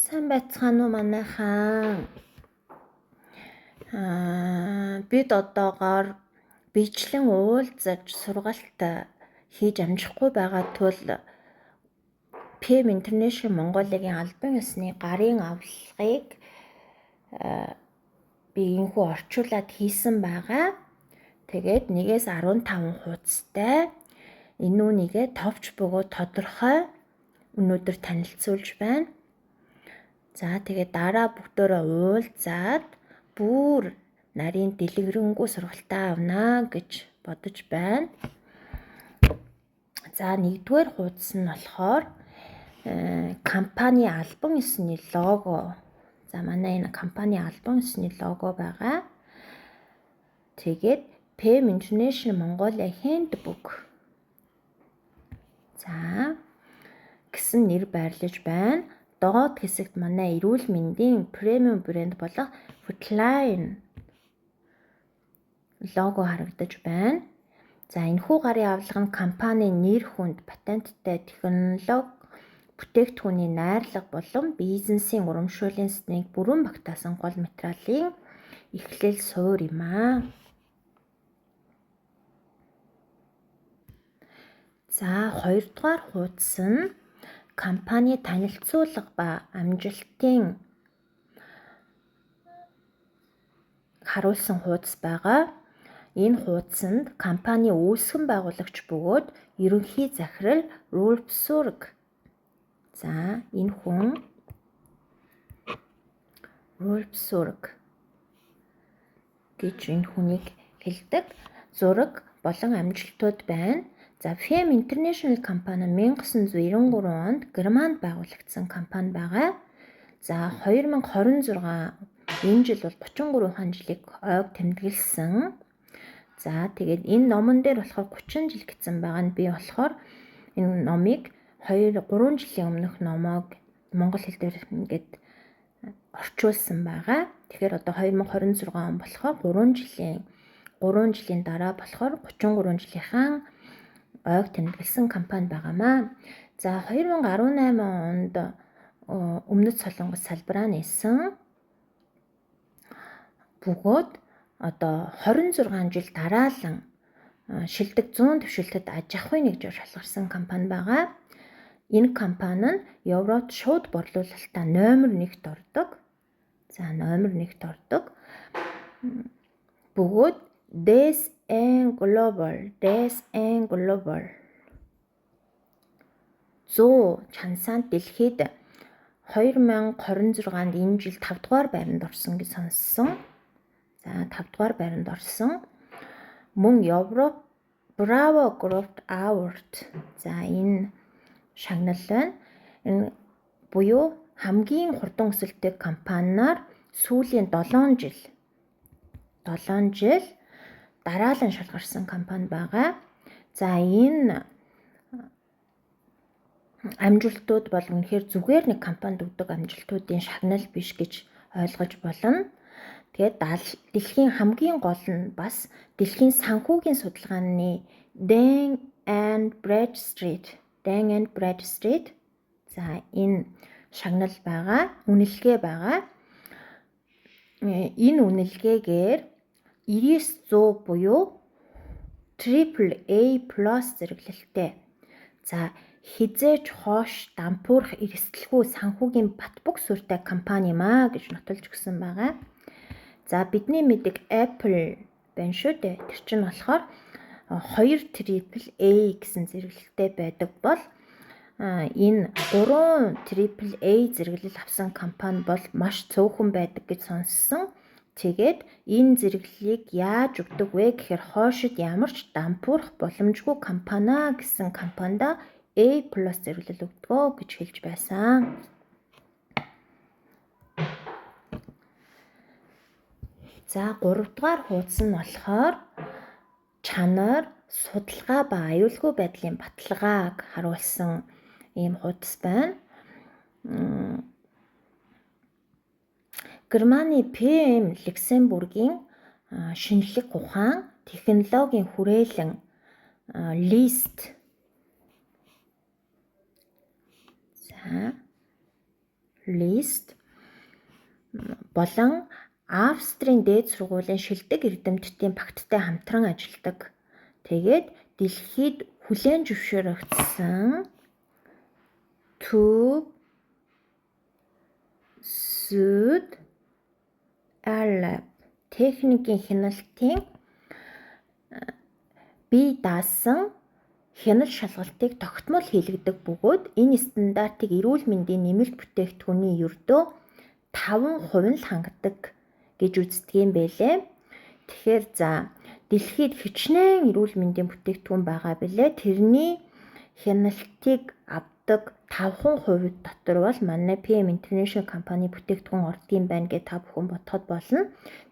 Сайн байцгаана уу манайхан. Бид одоогоор бичлэн уулзаж сургалт хийж амжихгүй байгаа тул PM International Mongolia-гийн албан ёсны гарын авлагыг би энэхүү орчуулад хийсэн байгаа. Тэгээд 1-15 хуудастай энэ үүнийгээ товч бөгөөд тодорхой өнөөдөр танилцуулж байна. За тэгээд дараа бүгдөө уулзаад бүр нарийн дэлгэрэнгүй сургалтаа авнаа гэж бодож байна. За нэгдүгээр хуудас нь болохоор компани албан ёсны лого. За манай энэ компани албан ёсны лого байгаа. Тэгээд PM International Mongolia Handbook. За гэсэн нэр байрлаж байна. Доод хэсэгт манай эрүүл мэндийн премиум брэнд болох Foodline лого харагдаж байна. За энэхүү гарын авлага нь компанийн нэр хүнд, патенттай технологи, бүтээгдэхүүний найрлага болон бизнесийн урамшууллын сэдвийг бүрэн багтаасан гол материалын эхлэл суур юм аа. За хоёрдугаар хуудас нь компани танилцуулга ба амжилтын харуулсан хуудас байгаа. Энэ хуудасанд компани үүсгэн байгуулагч бөгөөд ерөнхий захирал Rolf Sorg. За энэ хүн Rolf Sorg гэж энэ хүнийг хэлдэг. Зураг болон амжилтууд байна. За PM International компани 1993 онд Германд байгуулагдсан компани байгаа. За 2026 энэ жил бол 33 жилийг ойг тэмдэглэсэн. За тэгээд энэ номон дээр болохоор 30 жил гэсэн байгаа нь би болохоор энэ номыг 2-3 жилийн өмнөх номоог монгол хэл дээр ингээд орчуулсан байгаа. Тэгэхээр одоо 2026 он болохоор 3 жилийн дараа болохоор 33 жилийнхэн ойг тэмдэглэсэн компани байгаамаа. За 2018 онд өмнөд Солонгос салбараа нээсэн. Бөгөөд одоо 26 жил дараалан шилдэг 100 төвшөлтөд аж ахуйн нэгжээр шалгарсан компани байгаа. Энэ компани нь Европт шууд борлуулалтаа номер 1-т ордог. За номер 1-т ордог. Бөгөөд DSN Global 100 чансаанд дэлхийд 2026-нд энэ жил 5 дугаар байранд орсон гэж сонссон. За 5 дугаар байранд орсон. Мөн Европ Bravo Group Award. За энэ шагнал байна. Энэ буюу хамгийн хурдан өсөлттэй компаниар сүүлийн 7 жил дараалан шалгарсан компани байгаа. За энэ амжилтууд бол үнэхээр зүгээр нэг компанид өгдөг амжилтуудын шагнал биш гэж ойлгож болно. Тэгээд дэлхийн хамгийн гол нь бас дэлхийн санхүүгийн судалгааны Dun & Bradstreet. За энэ шагнал байгаа, үнэлгээ байгаа. Энэ үнэлгээгээр 99% буюу AAA+ зэрэглэлтэй. За хизээч хоош дампуурах эрсдэлгүй санхүүгийн батбог сүртэй компани маа гэж нотолж өгсөн байгаа. За бидний мэддэг Apple байна шүү дээ. Тэр чинь болохоор 2 AAA гэсэн зэрэглэлтэй байдаг бол энэ 3 AAA зэрэглэл авсан компани бол маш цөөхөн байдаг гэж сонссон. Тэгээд энэ зэрэглэлийг яаж өгдөг вэ гэхээр хоошид ямар ч дампуурах боломжгүй компани гэсэн компанид A+ зэрэглэл өгдгөө гэж хэлж байсан. За 3 дугаар хуудас нь болохоор чанар, судалгаа ба аюулгүй байдлын баталгааг харуулсан ийм хуудас байна. Германы PM Люксембургийн шинжлэх ухаан, технологийн хүрээлэн Лист болон Австрийн дээд сургуулийн шилдэг эрдэмтдийн багттай хамтран ажилладаг. Тэгээд дэлхийд хүлээн зөвшөөрөгдсөн Төв Сүд Алаб техникийн хяналтын бие даасан хяналт шалгалтыг тогтмол хийлгдэг бөгөөд энэ стандартыг эрүүл мэндийн нэмэлт бүтээгдэхүүний ердөө 5% л хангадаг гэж үздэг юм байлээ. Тэгэхээр дэлхийд хичнээн эрүүл мэндийн бүтээгдэхүүн байгаа билээ. Тэрний хяналтыг авдаг 5% дотор бол манай PM International компани бүтээгдэхүүн ордгийн байна гэж та бүхэн бодоход болно.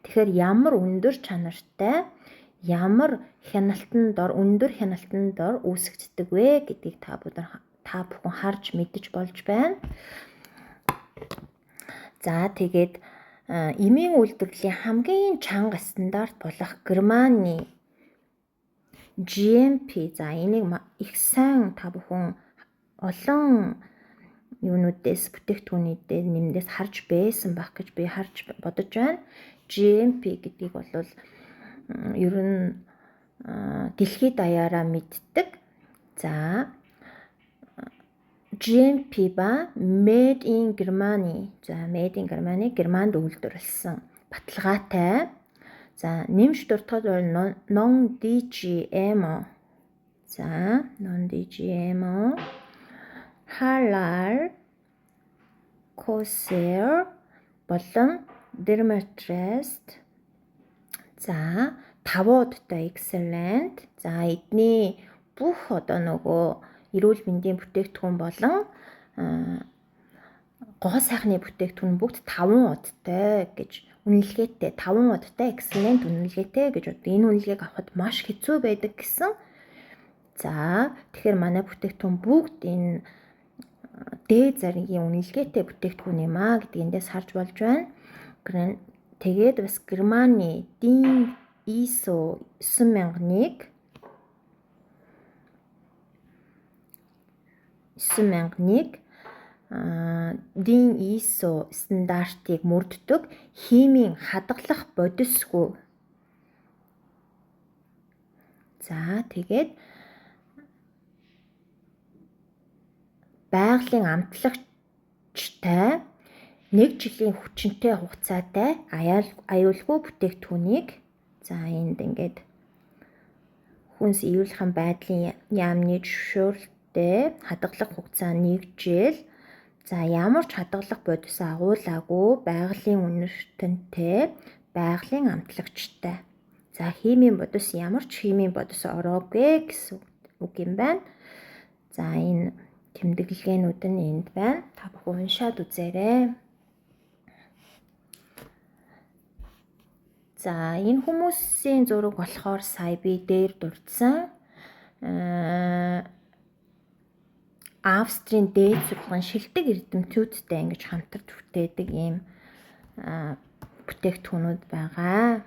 Тэгэхээр ямар өндөр чанартай, ямар өндөр хяналтанд дор үүсгэгддэг вэ гэдгийг та бүхэн харж мэдэж болж байна. За тэгээд эмийн үйлдвэрлэлийн хамгийн чанга стандарт болох Германы GMP. За энийг их сайн та бүхэн олон юунуудээс бүтээгдэхүүнүүдээ нэмдээс харж байсан байх гэж би харж бодож байна. GMP гэдгийг бол ер нь дэлхийд даяараа мэддэг. За GMP ба Made in Germany. За Made in Germany Германд үйлдвэрлэсэн баталгаатай. За нэмж дуртахад бол non-GMO. За non-GMO, halal, kosher болон dermatologist. За тавуудтай excellent. За эдний бүх эрүүл мэндийн бүтээгдэхүүн болон гоо сайхны бүтээгдэхүүн бүгд 5 удтай гэж үнэлгээтэй, 5 удтай excellent үнэлгээтэй гэж боддог. Энэ үнэлгээг авахд маш хэцүү байдаг гэсэн. За тэгэхээр манай бүтээгдэхүүн бүгд энэ дээд заргийн үнэлгээтэй бүтээгдэхүүн юм аа гэдгийг эндээс харж болж байна. Тэгээд бас Германы DIN ISO 9001 DIN ISO стандартыг мөрддөг химийн хадгалах бодисгүй. За тэгээд байгалийн амтлагчтай 1 жилийн хүчинтэй хугацаатай аюулгүй бүтээгдэхүүнийг энд ингээд хүнс аюулхан байдлын яамны зөвшөөрлөлттэй хадгалах хугацаа 1 жил. За ямар ч хадгалах бодис агуулаагүй байгалийн үнэртэнтэй байгалийн амтлагчтай. За химийн бодис ямар ч химийн бодис ороогүй гэсэн үг юм байна. За энэ тэмдэглэгээнүүд нь энд байна. Та бүхэн уншаад үзээрэй. За энэ хүмүүсийн зураг болохоор сая би дээр дурдсан Австрийн дээд сургуулийн шилдэг эрдэмтдүүдтэй ингэж хамтарч бүтээдэг ийм бүтээгдэхүүнүүд байгаа.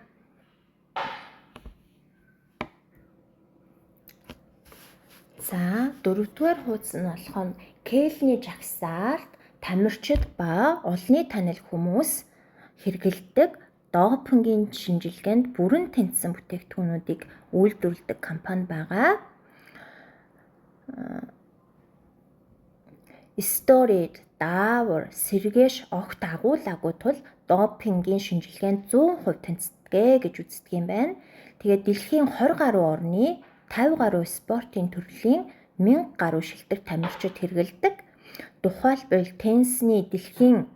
За дөрөвдүгээр хуудас нь болохоор Кельний жагсаалт тамирчид ба олонний танил хүмүүс хэрэглэдэг допингийн шинжилгээнд бүрэн тэнцсэн бүтээгдэхүүнүүдийг үйлдвэрлэдэг компани байгаа. Стероид, даавар, сэргээш огт агуулаагүй тул допингийн шинжилгээнд 100% тэнцдэг гэж үздэг юм байна. Тэгээд дэлхийн 20 гаруй орны 50 гаруй спортын төрлийн 1000 гаруй шилдэг тамирчид хэрэглэдэг. Тухайлбал теннисний дэлхийн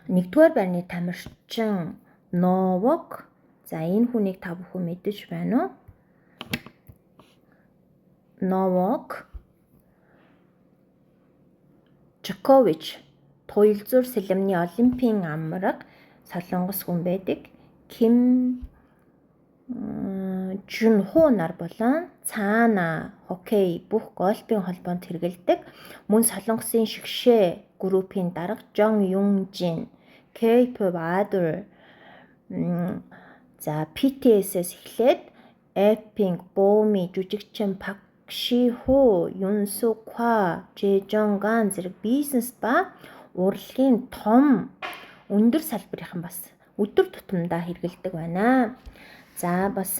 1-р байрны тамирчин Новак. За энэ хүнийг та бүхэн мэдэж байна уу? Новак Джокович туйлзуур сэлэмний олимпийн амраг солонгос хүн байдаг. Ким Жунхо нар болон цаана хоккей бүх гольфийн холбоонд хэрэгэлдэг. Мөн солонгосын шигшээ группийн дарга Жон Юнжин, K-pop idol BTS-с эхлээд Apink, Bomi, жүжигчин Park Shi-ho, Yoon Suk-hwa, Jae Jong-gun зэрэг бизнес ба урлагийн том өндөр салбарынхан бас өдөр тутамдаа хэрэгэлдэг байна. За бас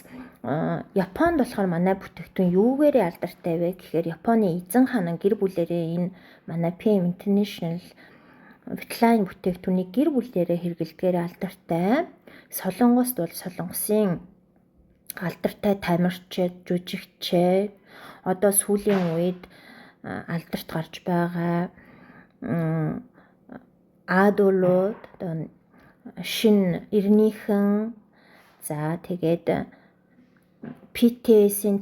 Японд болохоор манай бүтээгдэхүүн юугээрээ алдартай вэ гэхээр Японы эзэн хаан гэр бүлэрээ энэ манай PM International Vitline бүтээгдэхүүнийг гэр бүлээрээ хэрэглэдгээр алдартай. Солонгост бол солонгосын алдартай тамирчид, жүжигчид одоо сүүлийн үед алдарт гарч байгаа адуулууд одоо шин 90-ийн за тэгээд PTS-ийн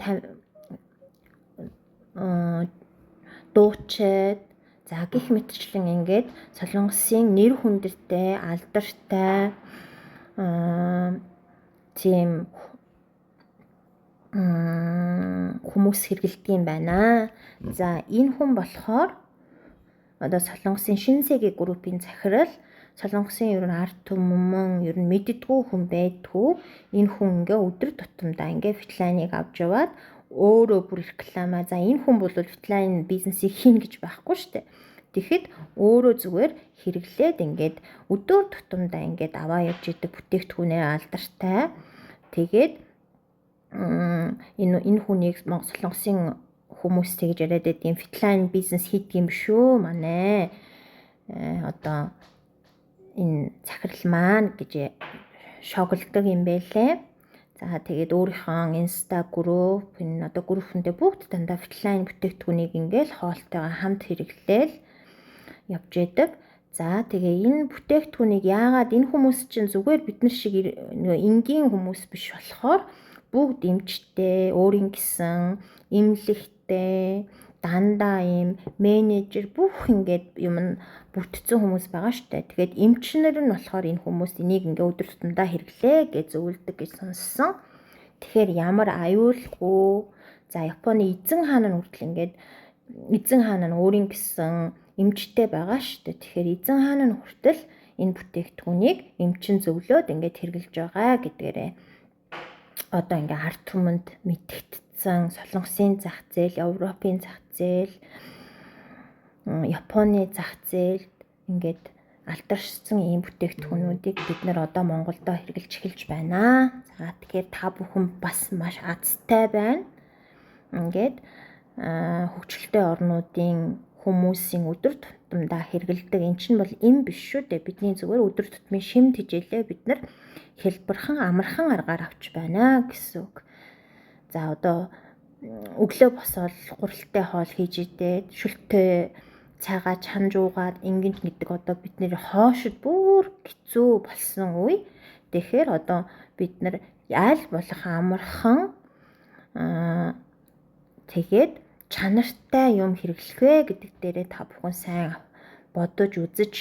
дуучид за гих мэтчлэн ингээд солонгосын нэр хүндэртэй алдартай тийм хүмүүс хэрэглэдэг юм байна. За энэ хүн болохоор одоо солонгосын Шинсеги группийн захирал солонгосын ер нь арт түмэн ер нь мэддэггүй хүн байдгүй. Энэ хүн ингээ өдөр тутамдаа ингээ Vitline-ыг авч яваад өөрөө бүр рекламаа. За энэ хүн бол Vitline бизнесийг хийнэ гэж байхгүй шүү дээ. Тэгэхэд өөрөө зүгээр хэрэглээд ингээд өдөр тутамдаа ингээд аваа явж идэг бүтээгдэхүүнээ алдартай. Тэгээд энэ хүнийг солонгосын хүмүүс тэгж яриад байдгийн Vitline бизнес хийдэг юм шүү манай. Одоо энэ захирал маань гэж шоглдог юм байлээ. За тэгээд өөрийнхөө инста групп энэ одоо группэндээ бүгд дандаа Vitline бүтээгдэхүүнийг ингээл хоолтойгоо хамт хэрэглээл явж байдаг. За тэгээ энэ бүтээгдэхүүнийг яагаад энэ хүмүүс чинь зүгээр бид нар шиг энгийн хүмүүс биш болохоор бүгд эмчтэй, өөрийн гэсэн эмнэлэгтэй, дандаа ийм менежер бүх ингээд юм бүтцэн хүмүүс байгаа штэ. Тэгээд эмчнэр нь болохоор энэ хүмүүс энийг ингээ өдөр тутамдаа хэрэглээ гэж зөвлөдөг гэж сонссон. Тэгэхээр ямар аюулгүй. За Японы эзэн хаан нь хүртэл ингээд эзэн хаан нь өөрийн гэсэн эмчтэй байгаа штэ. Тэгэхээр эзэн хаан нь хүртэл энэ бүтээгдэхүүнийг эмчин зөвлөөд ингээд хэрэглэж байгаа гэдгээрээ одоо ингээ арт түмэнд мэдэгдсэн солонгосын зах зээл, Европын зах зээл, Японы зах зээлд ингээд алдаршсан ийм бүтээгдэхүүнүүдийг бид нар одоо Монголдо хэрэглэж эхэлж байна. За тэгэхээр та бүхэн бас маш азтай байна. Ингээд хөгжилтэй орнуудын хүмүүсийн өдөр тутамдаа хэрэгэлдэг эн чинь бол эм биш шүү дээ. Бидний зүгээр өдөр тутмын шимт хижээлээ бид нар хэлбэрхэн амархан аргаар авч байна гэсэн үг. За одоо өглөө босоод гуралтай хоол хийж идээд шүлтээ цайгаа чанжуугаад ингэн гэдэг одоо бидний хоошид бүр хэцүү болсон үе. Тэгэхээр одоо бид нар аль болох амархан тэгээд чанартай юм хэрэглэх вэ гэдэг дээрээ та бүхэн сайн бодож үзэж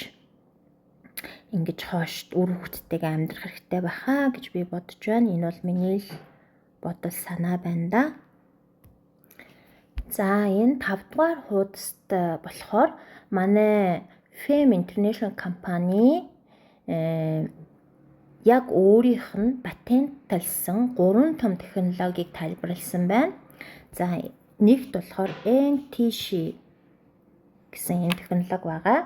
ингэж хоошд үр хөвгттэйгээ амьдрах хэрэгтэй байхаа гэж би бодож байна. Энэ бол миний л бодол санаа байна да. За энэ 5 дугаар хуудаст болохоор манай FM International компани яг өөрийнх нь патентлсан 3 том технологиг тайлбарласан байна. За нэгт болохоор NTC гэсэн энэ технологи байгаа.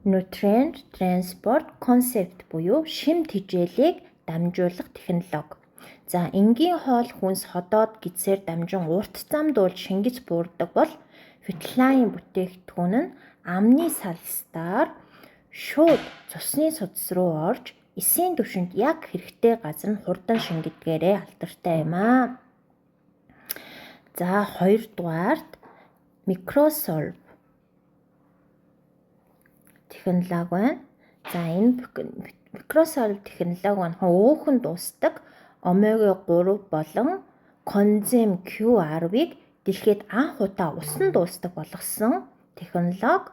Nutrient Transport Concept буюу шимт хижээлийг дамжуулах технологи. За энгийн хоол хүнс ходоод гидсээр дамжин урт замд уул шингэж буурдаг бол Vitline бүтээгдэхүүн нь амны салстаар шууд цусны судас руу орж эсийн түвшинд яг хэрэгтэй газар нь хурдан шингэдгээрээ алдартай юм аа. За 2 дугаарт Microsolve технологи байна. За энэ Microsolve технологи маань өөхөн дуустдаг омега 3 болон конзем Q10-ыг дэлхийд анх удаа усан дуустдаг болгосон технологи.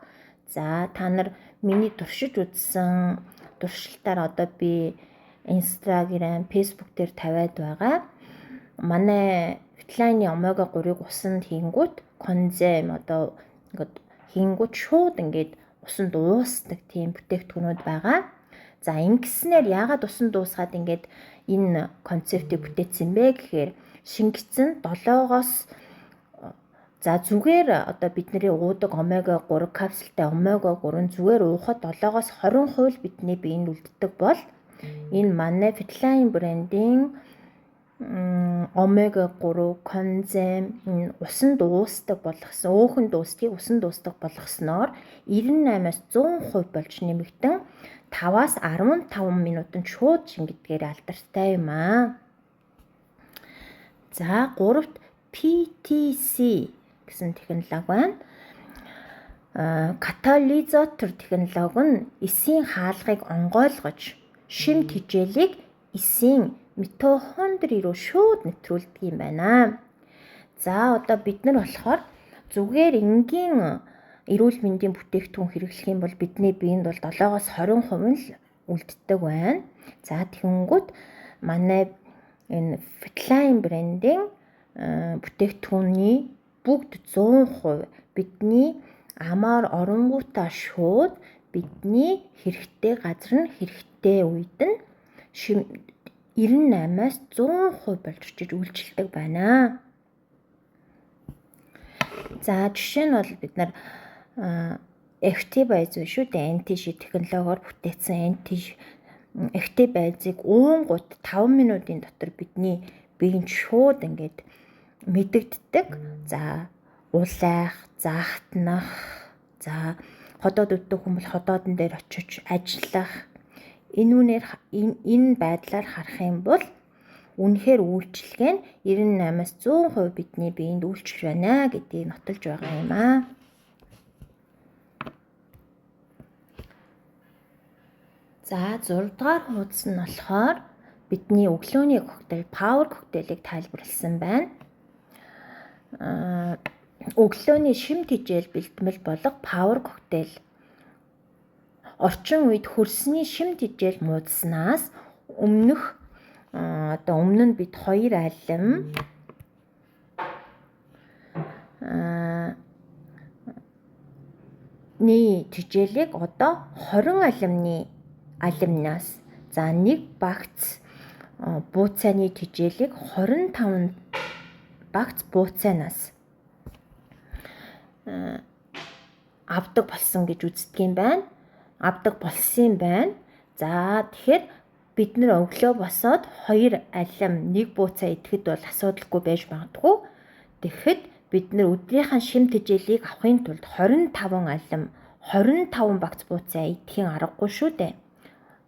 За та нар миний туршиж үзсэн туршилтаар одоо би Instagram, Facebook дээр тавиад байгаа. Манай Vitline омега 3-ыг усанд хийнгүүт конзем одоо ингээд хийнгүүт шууд ингээд усанд уусдаг тийм бүтээгдэхүүнүүд байгаа. За ингэснээр яагаад усан дуусгаад ингээд энэ концептыг бүтээсэн бэ гэхээр шингэсэн 7-оос За зүгээр одоо бидний уудаг омега 3 капсултай омега 3 зүгээр уухад 7-оос 20% бидний биеинд үлддэг бол энэ манай Fitline брендийн омега 3 конзем усанд уусдаг болгосон, өөхөн дуустгийг усанд уусдаг болгосноор 98-аас 100% болж нэмэгдэн 5-аас 15 минутанд шууд шингэдгээр алдартай юм аа. За 3-т PTC гэсэн технологи байна. Катализатор технологи нь эсийн хаалгыг онгойлгож шимт хичээлийг эсийн митохондри руу шууд нэвтрүүлдэг юм байна. За одоо бид нар болохоор зүгээр энгийн эрүүл мэндийн бүтээгдэхүүн хэрэглэх юм бол бидний биеинд бол 7-оос 20% л үлддэг байна. За тэгэнгүүт манай энэ Fitline брендийн бүтээгдэхүүний бүгд 100% бидний амаар оронгуудаа шууд бидний хэрэгтэй газар нь хэрэгтэй үед нь 98-аас 100% болж очиж үйлчилдэг байна. За жишээ нь бол бид нар FT-Base шүү дээ. NTG технологиор бүтээсэн FT-Base-ыг уунгууд 5 минутын дотор бидний биеинд шууд ингээд мэдэгддэг. За улайх, заахтнах, за ходоод өвдөх хүмүүс ходоодон дээр очиж ажиллах. Энэ байдлаар харах юм бол үнэхээр үйлчлэгээ нь 98-аас 100% бидний биеинд үйлчлж байна гэдгийг нотолж байгаа юм аа. За 6 дугаар хуудас нь болохоор бидний өглөөний коктейл, Power коктейлийг тайлбарласан байна. Өглөөний шимт хичээл бэлтгэл болох Power коктейл орчин үед хөрсний шимт хичээл муудснаас өмнө нь бид 2 алим хичээлийг одоо 20 алимнаас за 1 багц бууцааны хичээлийг 25 багц бууцаанаас авдаг болсон гэж үздэг юм байна. Авдаг болсон байна. За тэгэхээр бид нэр өглөө босоод 2 алим 1 бууцаа идэхэд бол асуудалгүй байж магадгүй. Тэгэхэд бид нэр өдрийнхөө шимт хичээлийг авахын тулд 25 алим 25 багц бууцаа идэхийн аргагүй шүү дээ.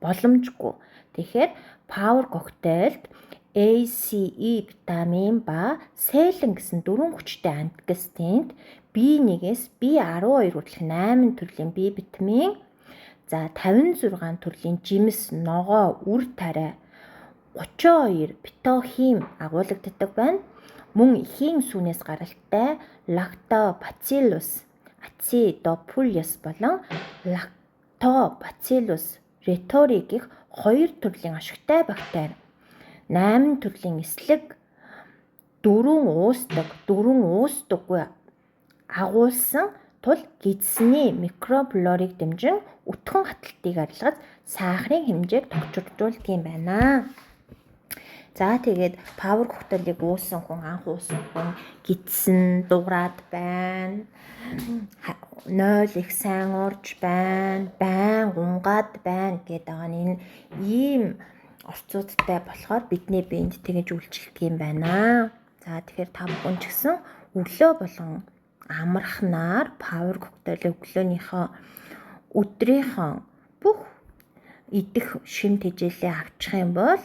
Боломжгүй. Тэгэхээр Power коктейлд ACE витамин ба селен гэсэн 4 хүчтэй антиоксидант B1-ээс B12 хүртэлх 8 төрлийн B витамин, за 56 төрлийн жимс, ногоо, үр тариа, 32 фитохим агуулгаддаг байна. Мөн эхийн сүнээс гаралтай лактобациллус acidophilus болон лактобациллус ретори гэх 2 төрлийн ашигтай бактери, 8 төрлийн эслэг, 4 уустдаггүй агуулсан тул гидсний микрофлорыг дэмжин өтгөн хаталтыг арилгаж сахарын хэмжээг төгжүүлдэг юм байна. За тэгээд Power коктейлийг уусан хүн, анх уусан хүн гидсэн дуурайд байна. 0 их сайн урж байна, байн унгаад байна гэдэг энэ ийм орцуудтай болохоор бидний биед тэгэж үйлчлэх юм байна. За тэгэхээр та бүхэн ч гэсэн өглөө болон амархнаар Power коктейл өдрийнхөө бүх идэх шимт хичээлээ авчих юм бол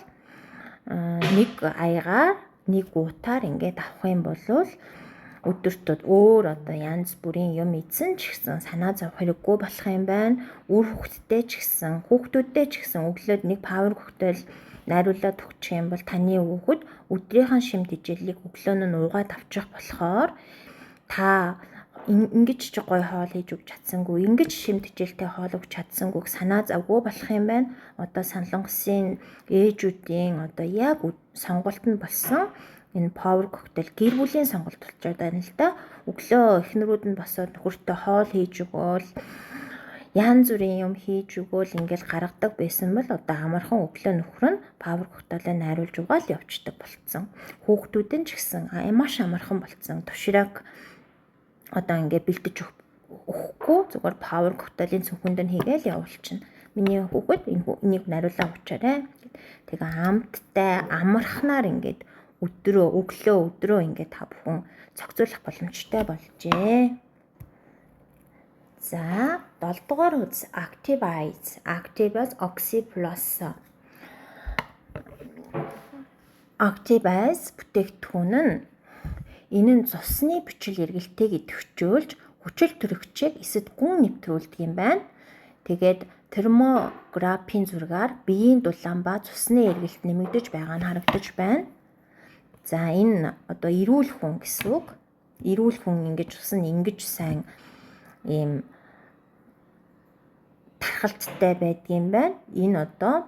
нэг аягаар нэг уутаар ингээд авах юм бол өдөртөд өөр одоо янз бүрийн юм эзэн ч гэсэн санаа зовх хэрэггүй болох юм байна. Үр хүүхдтэй ч гэсэн өглөөд нэг Power коктейл найруулад өгчих юм бол таны хүүхэд өдрийнхөө шимт хичээлийг өглөө нь уугаад авчих болохоор та ингэж ч гоё хоол хийж өгч чадсангүй, ингэж шимт хичээлтэй хоол өгч чадсангүй санаа завгүй болох юм байна. Одоо Солонгосын ээжүүдийн одоо яг сонголт нь болсон энэ Power коктейл гэр бүлийн сонголт болчиход байна л да. Өглөө эхнэрүүд нь босоод нөхөртөө хоол хийж өгөөл, янз бүрийн юм хийж өгөөл ингээл гаргадаг байсан бол одоо амархан өглөө нөхөр нь Power коктейлээ найруулж угаал явцдаг болцсон. Хүүхдүүд нь ч гэсэн маш амархан болцсон. Тушрааг одоо ингээд бэлдэж өгөхгүй зүгээр power коктейлийн цүнхэнд нь хийгээл явуулчихна. Миний хүүхэд энийг нариулаа уучаарай. Тэгээ амттай амархнаар ингээд өглөө ингээд та бүхэн зохицуулах боломжтой болжээ. За 7 дугаар хуудас Activise Oxy Plus. Activise бүтээгдэхүүн нь энэ нь цусны бичил эргэлтэйг идэвхжүүлж хүчил төрөгчийг эсэд гүн нэвтрүүлдэг юм байна. Тэгээд термографийн зургаар биеийн дулаан ба цусны эргэлт нэмэгдэж байгаа нь харагдаж байна. За энэ одоо эрүүл хүн гэсэн үг. Эрүүл хүн ингэж цус нь ингэж сайн ийм тархалттай байдгийн байна. Энэ одоо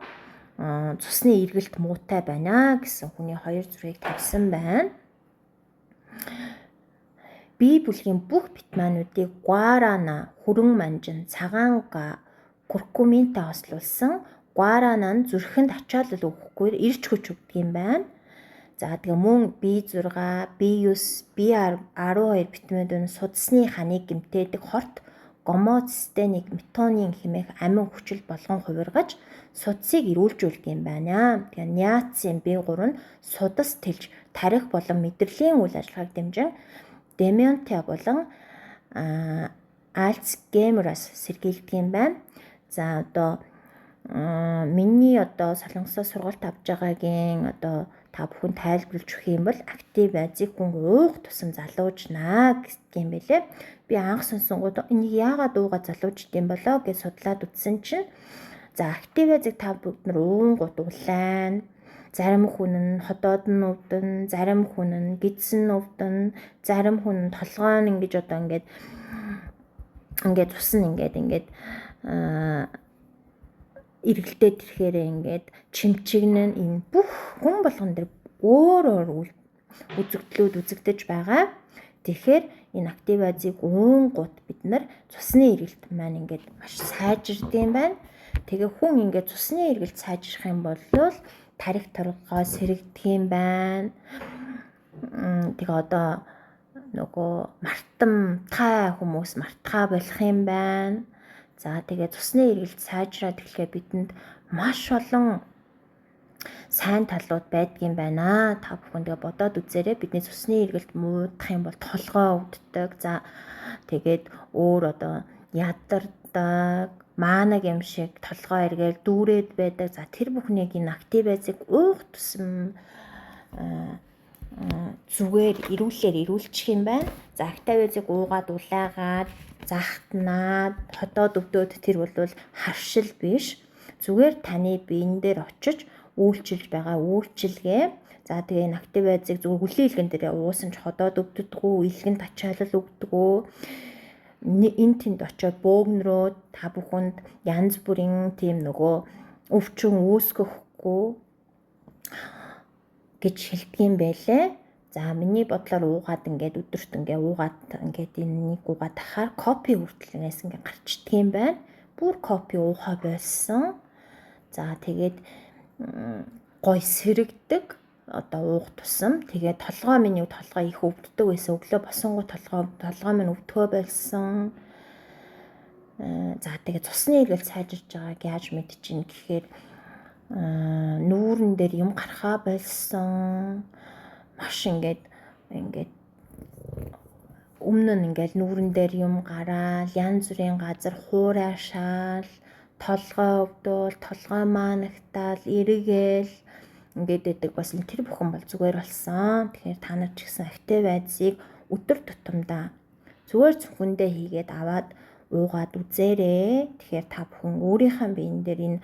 цусны эргэлт муутай байна гэсэн хүний хоёр зургийг тавьсан байна. Бие бүлгийн бүх витаминуудыг гуарана, хүрэн манжин, цагаанга, куркуминтай хослуулсан гуарана нь зүрхэнд ачаалал өгөхгүй ирж хүч өгдөг юм байна. За тэгээ мөн B6, B9, B12 витаминууд нь судасны ханыг гэмтээдэг хорт гомоцистеник метонин хэмээх амин хүчил болгон хувиргаж судасыг эрүүлжүүлдэг юм байна. Тэгээ ниацин B3 нь судас тэлж тарих болон мэдрэлийн үйл ажиллагааг дэмжин деменtia болон Альцгеймераас сэргийлдэг юм байна. За одоо миний одоо солонгосоос сургалт авч байгаагийн одоо та бүхэн тайлбарлаж өгөх юм бол Activise-ийг хүн уух тусам залуужнаа гэдэг юм байлээ. Би анх сонсонгууд энийг яагаад уугаа залуужд юм болоо гэж судлаад үзсэн чинь за Activise-ийг та бүгд нар уунгууд улаан, зарим хүн нь ходоод нь өвдөн, зарим хүн нь гидсэн өвдөн, зарим хүн нь толгой нь ингэж одоо ингээд цус нь ингээд эргэлдээд ирэхээр ингээд чимчигнэн энэ бүх хүн болгон дээр өөр үзэгдлүүд үзэгдэж байгаа. Тэгэхээр энэ Activise-ийг уунгууд бид нар цусны эргэлт маань ингээд маш сайжирд юм байна. Тэгээ хүн ингээд цусны эргэлт сайжрах юм бол тарих торгоо сэрэгдэх юм байна. Тэгээ одоо нөгөө мартамтай хүмүүс мартгаа болох юм байна. За тэгээ цусны эргэлт сайжраад эхлэхээр бидэнд маш олон сайн талууд байдгийн байна. Та бүхэн тэгээ бодоод үзээрэй. Бидний цусны эргэлт муудах юм бол толгой өвддөг. За тэгээд өөр одоо ядардаг, маанаг юм шиг толгой эргээл дүүрээд байдаг. За тэр бүхнийг энэ Activise-ийг уух тусам зүгээр эрүүлчих юм байна. За Activise-ийг уугаад улаагаад захтнаад ходоод өвдөөд тэр бол харшил биш. Зүгээр таны биен дээр очиж үйлчилж байгаа үйлчилгээ. За тэгээ энэ Activise-ийг зүгээр хүлийн илгэн дээр уусан ч ходоод өвддөггүй, илгэнд ачаалал өгдөггүй. Энэ тэнд очиод бөөгнөрөө та бүхэнд янз бүрийн тийм нөгөө өвчин үүсгэхгүй гэж хэлдэг юм байлээ. За миний бодлоор уугаад ингээд өдөрт ингээд уугаад ингээд энэнийг уугаад тахаар копи хүртлээс ингээд гарчдаг юм байна. Бүр копи уухаа болсон. За тэгээд гой сэрэгдэг одоо уух тусам тэгээд толгой их өвддөг байсан. Өглөө босонгоо толгой минь өвдгөө болсон. За тэгээд цусны эргэлт сайжирж байгааг яаж мэдчихэв гэхээр нүүрэн дээр юм гарахаа болсон. Маш ингээд өмнө нь ингээд нүүрэн дээр юм гараал, янз бүрийн газар хуурайшаал, толгой өвдөөл, толгой маанагтаал, эргээл ингээд байдаг бас тэр бүхэн бол зүгээр болсон. Тэгэхээр та нар ч гэсэн Activise-ийг өдөр тутамдаа зүгээр зөвхөндөө хийгээд аваад уугаад үзээрэй. Тэгэхээр та бүхэн өөрийнхөө биен дээр энэ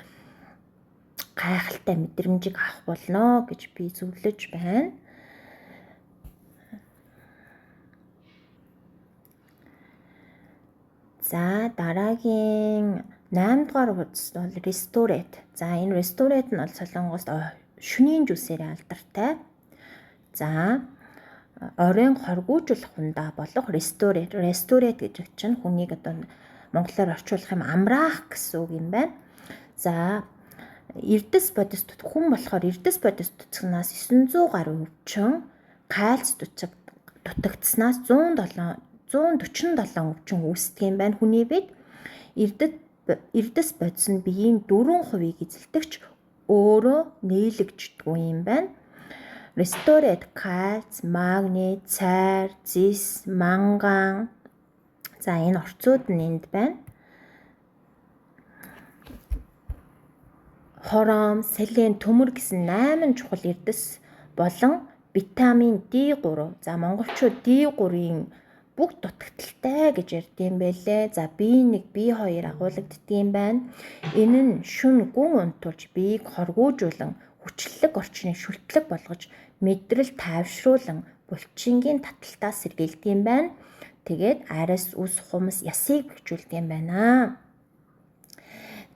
гайхалтай мэдрэмжийг авах болно гэж би зөвлөж байна. За дараагийн 8 дугаар хуудас бол Restorate. За энэ Restorate нь бол Солонгост шөнийн жүүсээр алдартай. За оройн хоргоожуулах хундаа болох Restorate гэж чинь хүнийг одоо монголоор орчуулах юм амраах гэсэн үг юм байна. За эрдэс бодис хүн болохоор эрдэс бодис туцгнаас 900 гаруй өвчин, кальц дутагдсанаас 107 147 өвчин үүсдэг юм байна хүний биед. Эрдэс бодис нь биеийн 4% эзэлдэгч өөрөө нийлэгждэггүй юм байна. Ресторет кальц, магний, цайр, зис, манган. За энэ орцууд нь энд байна. Хором, селен, төмөр гэсэн 8 чухал эрдэс болон витамин D3. За монголчууд D3-ийн бүгд дутагдaltaй гэж ярьдсан байлээ. За B1, B2 агуулгаддаг юм байна. Энэ нь шүн гүн унтуулж биеийг хоргоожуулан хүчлэг орчныг шүлтлэг болгож мэдрэл тайвшруулан булчингийн таталтаас сэргийлдэг юм байна. Тэгээд арьс, ус, хумс, ясыг бэхжүүлдэг юм байна.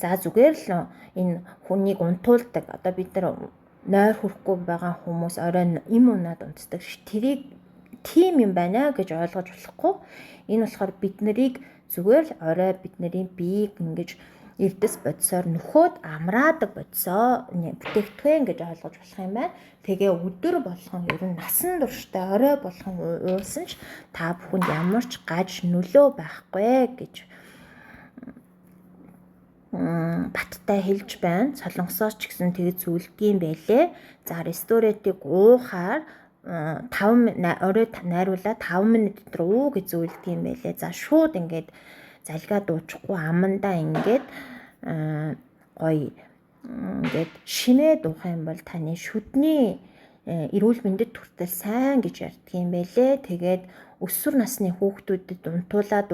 За зүгээр л энэ хүнийг унтуулдаг. Одоо бид нар нойр хүрэхгүй байгаа хүмүүс орой им унаад унтдаг ш. Тэрийг тийм юм байна гэж ойлгож болохгүй. Энэ болохоор бид нарыг зүгээр л орой бидний биеийг ингэж эрдэс бодисоор нөхөөд амраадаг бодисоо бүтээгдэхүүн гэж ойлгож болох юм байна. Тэгээ өдөр болгон ер нь насан туршдаа орой болгон уусан ч та бүхэнд ямар ч гаж нөлөө байхгүй гэж баттай хэлж байна. Солонгосоос ч гэсэн тэгээд зүйлдгийм байлээ. За ресторетийг уухаар 5 орой найруулаад 5 минут дотор уу гэж зүйлдэг юм байлээ. За шууд ингээд залгаа дуучихгүй амандаа ингээд гоё ингээд шимээ дуух юм бол таны шүдний эрүүл мэндэд хүртэл сайн гэж ярьдаг юм байлээ. Тэгээд өсвөр насны хүүхдүүдэд уулгаад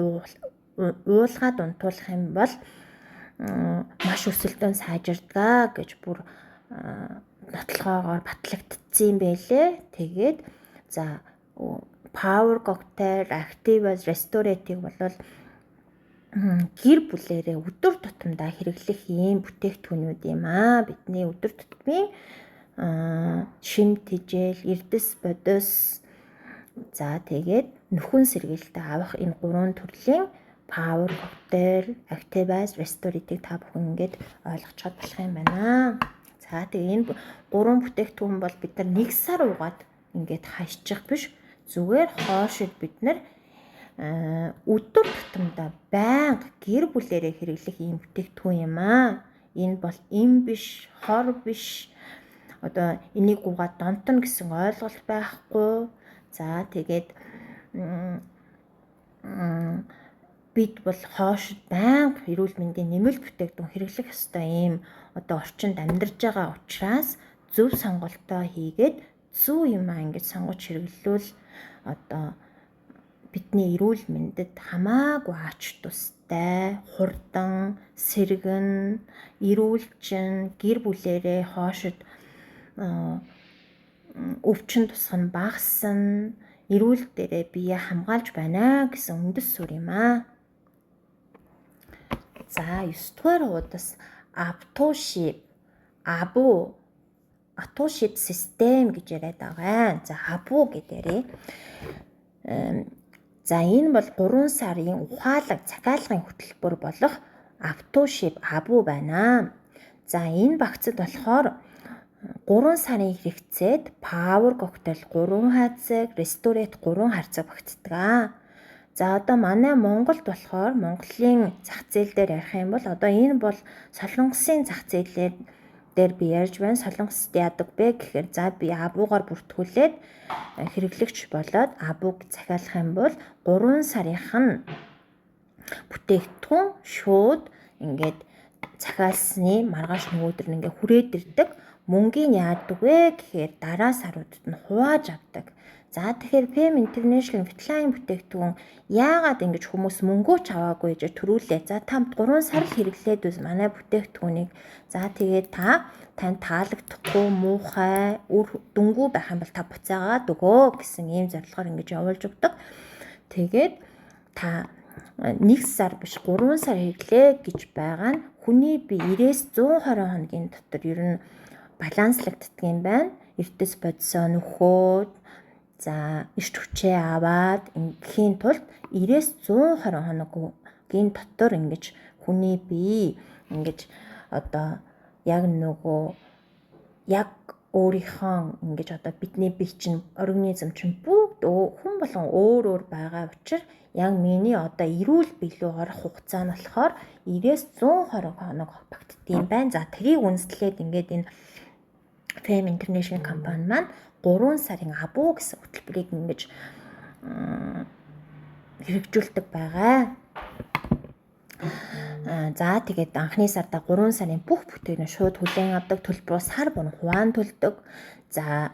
унтуулах юм бол маш өсөлтөө сайжирдаг гэж бүр нотлохоогоор батлагдсан юм байлээ. Тэгээд за Power Cocktail, Activus, Restorative болвол гэр бүлээрээ өдөр тутамдаа хэрэглэх ийм бүтээгдэхүүнүүд юм аа. Бидний өдөр тутмын шим тэжээл, эрдэс бодис, за тэгээд нөхөн сэргээлтэд авах энэ 3 төрлийн Power Cocktail, Activus, Restorative та бүхэн ингээд ойлгоцоод болох юм байна. За тэгээ энэ 3 бүтээгдэхүүн бол бид нар 1 сар угаад ингээд хашчих биш. Зүгээр хоошид бид нар өдөр тутамдаа байнга гэр бүлээрээ хэрэглэх ийм бүтээгдэхүүн юм аа. Энэ бол им биш, хор биш. Одоо энийг угаад донтно гэсэн ойлголт байхгүй. За тэгээд бид бол хоошид байнга эрүүл мэндийн нэмэлт бүтээгдэхүүн хэрэглэх ёстой ийм одоо орчинд амьдарч байгаа учраас зөв сонголтоо хийгээд зөв юм ингэж сонгож хэрэглүүл одоо бидний эрүүл мэндэд хамаагүй ач тустай, хурдан, сэргэн, эрүүлжин, гэр бүлэрээ хоошид өвчин тусган багассан, эрүүл дээрээ бие хамгаалж байна гэсэн үндэс суурь юм аа. За 9 дугаар удас Атушид систем гэж яриад байгаа. За абу гэдээрээ. За энэ бол 3 сарын ухаалаг захиалгын хөтөлбөр болох Атушид абу байна. За энэ багцад болохоор 3 сарын хэрэгцээд Power Cocktail 3 хайцаг, Restorate 3 хайцаг багтдаг. За одоо манай Монголд болохоор Монголын зах зээл дээр ярих юм бол одоо энэ бол Солонгосын зах зээлээр дээр би ярьж байна. Солонгост яадаг бэ гэхээр за би абуугаар бүртгүүлээд хэрэглэгч болоод абууг захиалах юм бол 3 сарынх нь бүтээгдэхүүн шууд ингээд захиалсны маргааш нөгөөдөр нь ингээд хүрээд ирдэг. Мөнгөний яадаг вэ гэхээр дараа саруудад нь хувааж авдаг. За тэгэхээр PM International Fitline бүтээгдэхүүн яагаад ингэж хүмүүс мөнгөө ч аваагүй гэж төрүүлээ. За та 3 сар л хэрэглээд үз манай бүтээгдэхүүнийг. За тэгээд тань таалагдахгүй муухай дөнгүү байх юм бол та буцаагаад өгөө гэсэн ийм зорилгоор ингэж явуулж өгдөг. Тэгээд та 1 сар биш 3 сар хэрэглээ гэж байгаа нь хүний бие 90-120 хоногийн дотор ер нь баланслагддаг юм байна. Эрдэс бодисоо нөхөөд за эрт хүчээ аваад ингээхийн тулд 90-120 хоногийн дотор ингэж хүний бие ингэж одоо яг өөрийнхөө ингэж одоо бидний бие чинь организм чинь бүгд хүн болгон өөр байгаа учраас яг миний одоо эрүүл биелүү орох хугацаа нь болохоор 90-120 хоног багтдсан байна. За тэрийг үндэслээд ингээд энэ FEM International компани маань 3 сарын абуу гэсэн хөтөлбөрийг ингэж хэрэгжүүлдэг байгаа. За тэгээд анхны сарда 3 сарын бүх бүтээгдэхүүн шууд хүлээн авдаг, төлбөрөө сар бүр хуваан төлдөг. За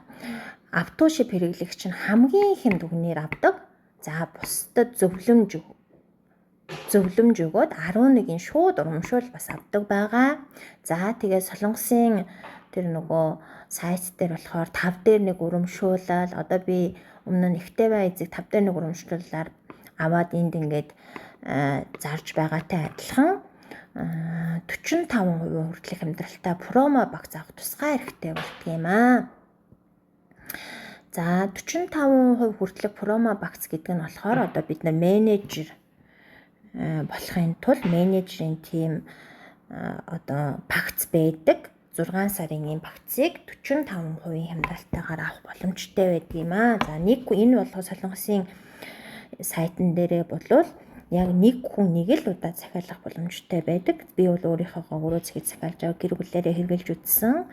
автошип хэрэглэгч нь хамгийн ихэм дүгнээр авдаг. За бусдад зөвлөмж өгөөд 11-ийн шууд урамшуул бас авдаг байгаа. За тэгээд Солонгосын тэр нөгөө сайт дээр болохоор 5 дээр 1 урамшуулал, одоо би өмнө нь ихтэй бай эзэг 5 дээр 1 урамшууллаар аваад энд ингээд зарж байгаатай адилхан 45% хүртэлх хямдралтай промо багц авах тусгай хэрэгтэй болдго юм аа. За 45% хүртэлх промо багц гэдэг нь болохоор одоо бид нар менежер болохын тулд менежерийн тим одоо багц байдаг. 6 сарын ийм багцыг 45% хямдралтайгаар авах боломжтой байдаг юм аа. За энэ болохоор Солонгосын сайтн дээрээ болвол яг нэг хүн нэг л удаа захиалах боломжтой байдаг. Би бол өөрийнхөө өөрөө захиалж байгаа гэр бүлээрээ хэрэгжилж үзсэн.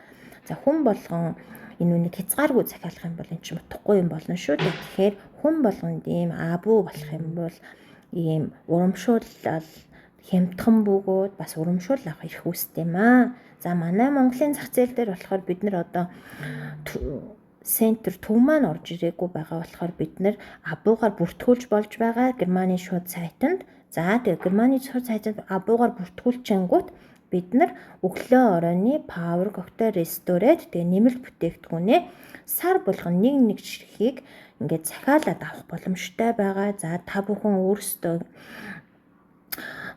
За хүн болгон энэ үнийг хязгааргүй захиалах юм бол эн чинь утгагүй юм болно шүү дээ. Тэгэхээр хүн болгонд ийм абуу болох юм бол ийм урамшуулал хямдхан бөгөөд бас урамшуул авах эрх үүсдэг юм аа. За манай Монголын зах зээл дээр болохоор бид нар одоо центр төв маань орж ирээгүй байгаа болохоор бид нар абуугаар бүртгүүлж болж байгаа Германы шууд сайтанд. За тэгээ Германы шууд сайтанд абуугаар бүртгүүлчингүүт бид нар өглөө оройны Power Cocktail Restaurant тэгээ нэмэлт бүтээгдэхүүнээ сар болгон нэг ширхгийг ингээд захиалаад авах боломжтой байгаа. За та бүхэн өөрсдөө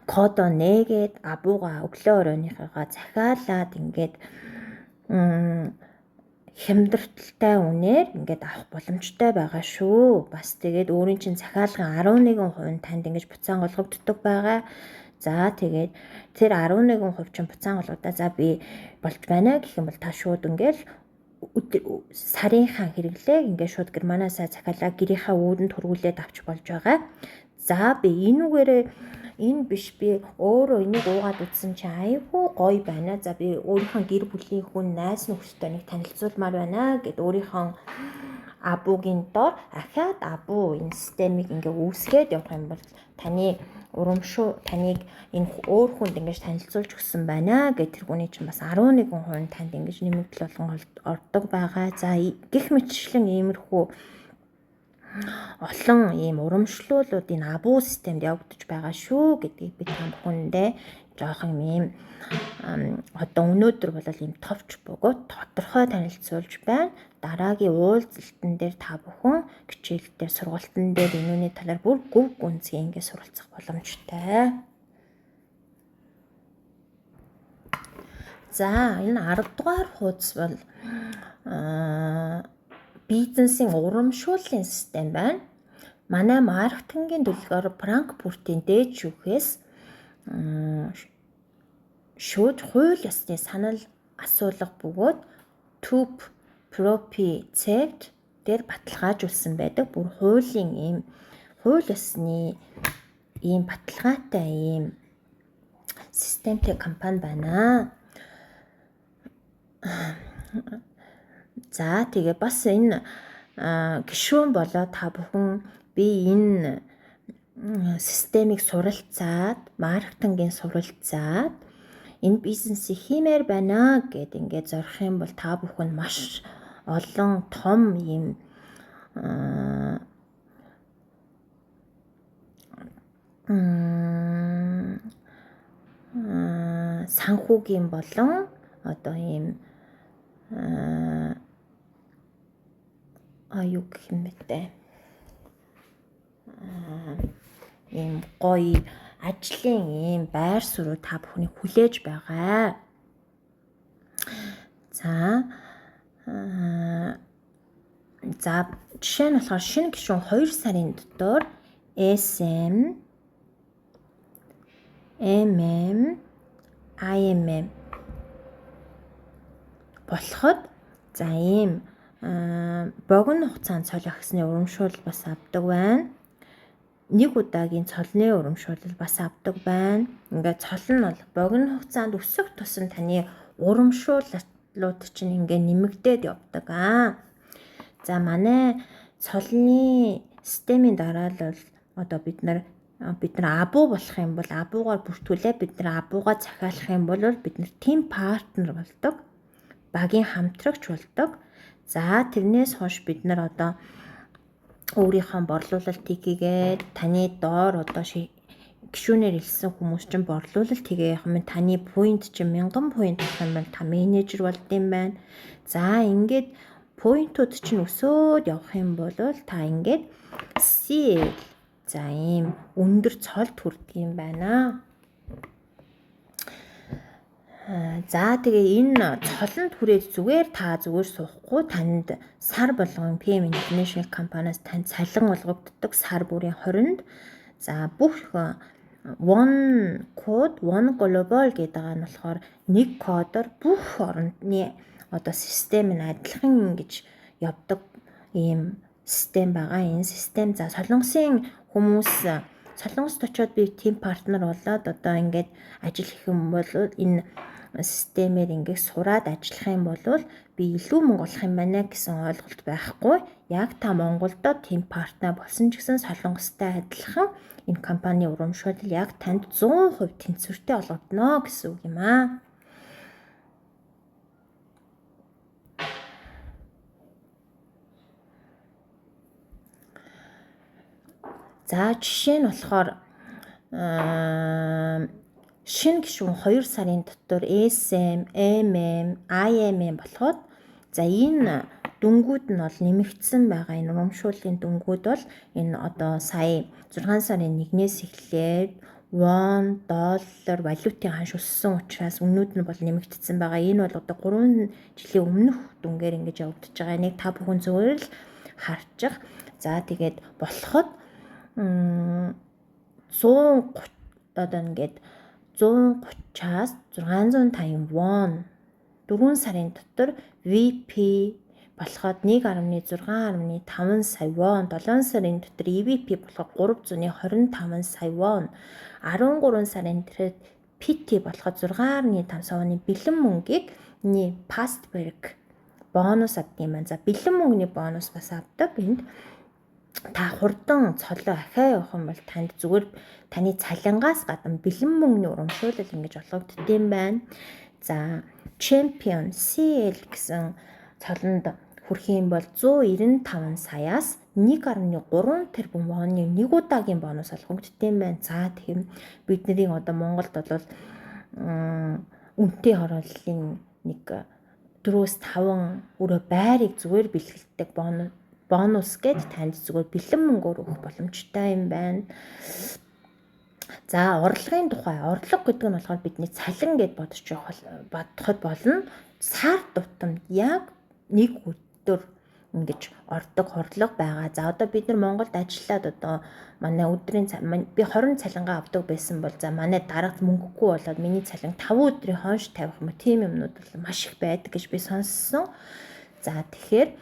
кодоо нээгээд абуугаа өглөө оройныхаа захиалаад ингээд хямдралтай үнээр ингээд авах боломжтой байгаа шүү. Бас тэгээд өөрийн чинь захиалгын 11% танд ингэж буцаан олгогддог байгаа. За тэгээд тэр 11% чинь буцаан олгодоо за би болж байна гэх юм бол та шууд ингээл сарынхаа хэрэглээ ингээд шууд Германасаа захиалаа гэрийнхаа үүдэнд хөргүүлээд авч болж байгаа. За би энэ биш би өөрөө энийг уугаад үзсэн чинь айгүй гоё байна. За би өөрийнхөө гэр бүлийн хүн найз нөхдөд нэг танилцуулмаар байна гэд өөрийнхөө абуугийн дор ахаад абуу энэ системийг ингээ үүсгээд явах юм бол таны таныг энэ өөр хүнд ингэж танилцуулж өгсөн байна гэд тэр хүний чинь бас 11% танд ингэж нэмэгдэл болгон ордог байгаа. За гэх мэтчлэн иймэрхүү олон ийм урамшлуулуудын абуу системд явагдаж байгаа шүү гэдгийг би та бүхэндээ жоохон ийм одоо өнөөдөр бол ийм товч бөгөөд тодорхой танилцуулж байна. Дараагийн уулзалтан дээр та бүхэн хичээлдээ сургалтын дээр энүүний талаар бүр гүв гүнзгий ингэ суралцах боломжтой. За энэ 10 дугаар хуудас бол бизнесийн урамшууллын систем байна. Манай маркетингийн төлөвлөгөөр Франкфуртын дээд шүүхээс шууд хууль ёсны санал асуулга бөгөөд TÜV Profizet дээр баталгаажуулсан байдаг. Бүр хуулийн хууль ёсны баталгаатай системтэй компани байна. За тэгээ бас энэ гишүүн болоо та бүхэн би энэ системийг суралцаад маркетингийн суралцаад энэ бизнесийг хиймээр байна гэд ингээд зорих юм бол та бүхэн маш олон том санхүүгийн болон одоо юу гэх юм бэ те гоё ажлын байр суурь та бүхний хүлээж байгаа. За жишээ нь болохоор шинэ гишүүн 2 сарын дотор SM, MM, IMM болоход За ийм богино хугацаанд цол ахсны урамшуул бас авдаг байна. Нэг удаагийн цолны урамшуул бас авдаг байна. Ингээд цол нь бол богино хугацаанд өсөх тусам таны урамшууллууд чинь ингээд нэмэгдээд явдаг. За манай цолны системийн дараа л бол одоо бид нар абуу болох юм бол абуугаар бүртгүүлээ бид нар абуугаа захиалах юм бол бид нар team partner болдог. Багийн хамтрагч болдог. За тэрнээс хойш бид нар одоо өөрийнхөө борлуулалт хийгээд таны доор одоо гишүүнээр илсэн хүмүүс чинь борлуулалт хийгээ явах юм. Таны point чинь 1000 point болох юм бол та менежер болд юм байна. За ингээд поинтууд чинь өсөөд явах юм бол та ингээд CL за ийм өндөр цолд хүрдэг юм байна. За тэгээ энэ цолонд хүрээд зүгээр суухгүй танд сар болгон PM International компаниас танд цалин олгогддог сар бүрийн 20-нд за бүх one code one global гэдэг нь болохоор нэг кодоор бүх орндны одоо систем нь адилхан ингэж явдаг ийм систем байгаа. Энэ систем за солонгосын хүмүүс солонгост очиод би team partner болоод одоо ингээд ажил хийх юм бол энэ системээр ингээд сураад ажиллах юм бол би илүү мөнгө олох юм байна гэсэн ойлголт байхгүй. Яг та Монголдо team partner болсон ч гэсэн солонгостой адилхан энэ компани урамшуул яг танд 100% тэнцвэртэй олгодно гэсэн үг юм аа. За жишээ нь болохоор шинэ гишүүн 2 сарын дотор SM, MM, IMM болоход за энэ дүнгууд нь бол нэмэгдсэн байгаа. Энэ урамшууллын дүнгууд бол энэ одоо сая 6 сарын 1-ээс эхлээд won, доллар, валютын ханш өссөн учраас үнүүд нь бол нэмэгдсэн байгаа. Энэ бол одоо 3 жилийн өмнөх дүнгээр ингэж явагдаж байгаа. Нэг та бүхэн зөвөр л харчих. За тэгээд болоход 130 одоо ингээд 130-аас 650 won 4 сарын дотор VP болоход 1.6.5 сая won 7 сарын дотор EVP болоход 325 сая won 13 сарын дотор PT болоход 6.5 сая won-ы бэлэн мөнгийг Pastberg бонус авдаг юм байна. За бэлэн мөнгөний бонус бас авдаг. Энд та хурдан цолоо ахаа явах юм бол танд зүгээр таны цалингаас гадна бэлэн мөнгөний урамшуулал ингэж олгогддог юм байна. За Champion CL гэсэн цолонд хүрэх юм бол 195 саяас 1.3 тэрбум won-ы нэг удаагийн бонус олгогддог юм байна. За тэгэхээр бидний одоо Монголд бол үнэтэй хорооллын нэг 4-5 өрөө байрыг зүгээр бэлгэлдэг бонус гэж танд зүгээр бэлэн мөнгөөр өгөх боломжтой юм байна. За орлогын тухай орлого гэдэг нь болохоор бидний цалин гэд бодоход болно. Сар тутамд яг нэг өдөр ингэж ордог орлого байгаа. За одоо бид нар Монголд ажиллаад одоо манай өдрийн би 20 цалингаа авдаг байсан бол за манай дарагт мөнгөгүй болоод миний цалин 5 өдрийн хойш тавих юм тийм юмнууд бол маш их байдаг гэж би сонссон. За тэгэхээр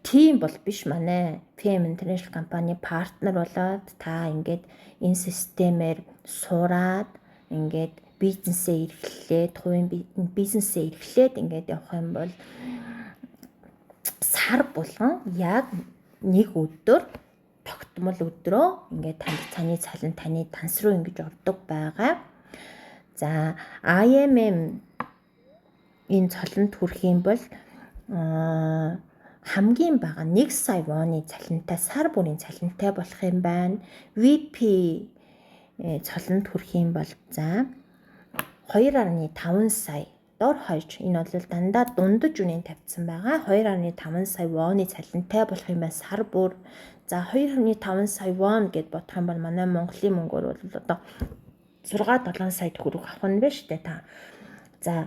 тийм бол биш манай PM International компани партнер болоод та ингээд энэ системээр сураад ингээд бизнесээ эрхлээд хувийн бизнесээ эрхлээд ингээд явах юм бол сар болгон яг нэг өдөр тогтмол өдрөө ингээд таны цалин таны танс руу ингэж ордог байгаа. За IMM энэ цолонд хүрэх юм бол хамгийн бага 1 сая won-ы цалинтай сар бүрийн цалинтай болох юм байна. VP цолонд хүрэх юм бол за 2.5 сая дор хойж энэ бол дандаа дундаж үнийн тавьсан байгаа. 2.5 сая won-ы цалинтай болох юм байна сар бүр. За 2.5 сая won гэд бодох юм бол манай Монголын мөнгөөр бол одоо 6-7 сая төгрөг авах нь биш үү та. За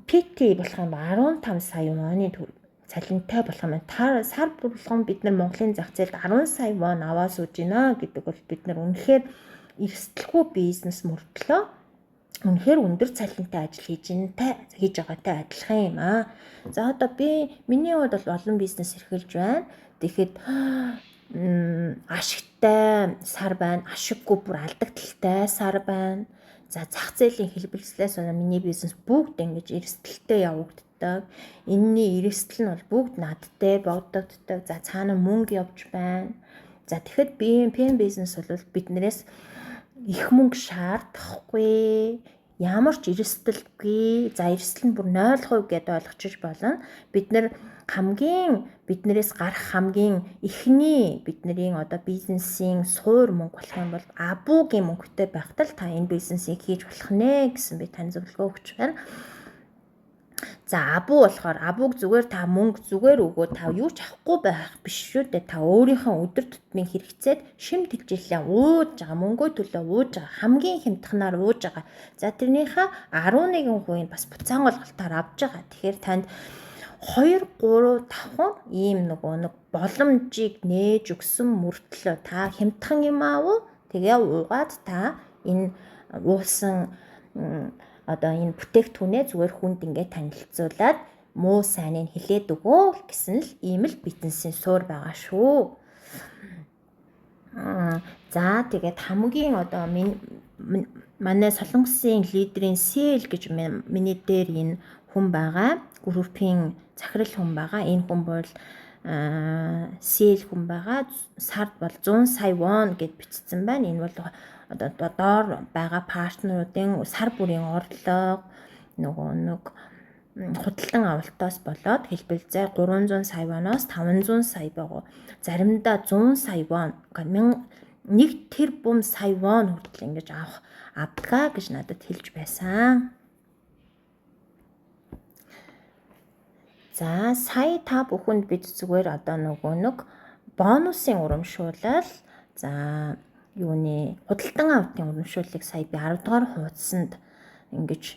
PT болох юм 15 сая won-ы цалинтай болох юм. Та сар болгон бид нар Монголын зах зээлд 10 сая won аваад сууж байна гэдэг бол бид нар үнэхээр эрсдэлгүй бизнес мөртлөө үнэхээр өндөр цалинтай ажил хийж байгаатай адилхан юм аа. За одоо миний хувьд бол олон бизнес эрхэлж байна. Тэгэхэд ашигтай сар байна, ашиггүй бүр алдагдaltaй сар байна. За зах зээлийн хэлбэлцлээс бол миний бизнес бүгд ингэж эрсдэлтэй явагддаг. Энэний эрсдэл нь бол бүгд надтай богдогддог. За цаана мөнгө явж байна. За тэгэхэд PM бизнес бол биднээс их мөнгө шаардахгүй, ямар ч эрсдэлгүй. За эрсдэл нь бүр 0% гэдээ ойлгочих болно. Бид нар биднээс гарах хамгийн ихний бидний одоо бизнесийн суур мөнгө болох юм бол абуугийн мөнгөтэй байхдаа та энэ бизнесийг хийж болох нэ гэсэн би тань зөвлөгөө өгч байна. За абуу болохоор абууг зүгээр та мөнгө зүгээр өгөө та юу ч авахгүй байх биш шүү дээ. Та өөрийнхөө өдөр тутмын хэрэгцээд шим тэлжээлээ ууж байгаа, мөнгөө төлөө ууж байгаа, хамгийн хямдханаар ууж байгаа. За тэрнийхээ 11% бас буцаан голгалтаар авж байгаа. Тэгэхээр танд 2, 3, 5 ийм нэг боломжийг нээж өгсөн мөртлөө та хямдхан юм аав. Тэгээ уугаад та энэ уусан одоо энэ бүтээгдэхүүнээ зүгээр хүнд ингээд танилцуулаад муу сайныг хэлээд өгөө гэсэн л ийм л бизнесийн суур байгаа шүү. За тэгээд хамгийн одоо манай Солонгосын лидерийн CL гэж миний дээр энэ хүн байгаа. Группийн захирал хүн байгаа. Энэ хүн бол CL хүн байгаа. Сард бол 100 сая вон гэд бичсэн байна. Энэ бол одоо доор байгаа партнеруудын сар бүрийн орлого нэг худалдан авалтаас болоод хэлбэлзээ 300 сая воноос 500 сая байгаа. Заримдаа 100 сая вон, 1 тэрбум сая вон хүртэл ингэж авдгаа гэж надад хэлж байсан. За сая та бүхэнд бид зүгээр одоо нэг бонусын урамшуулал, за юуны худалдан авалтын урамшууллыг сая би 10 дугаар хуудсанд ингэж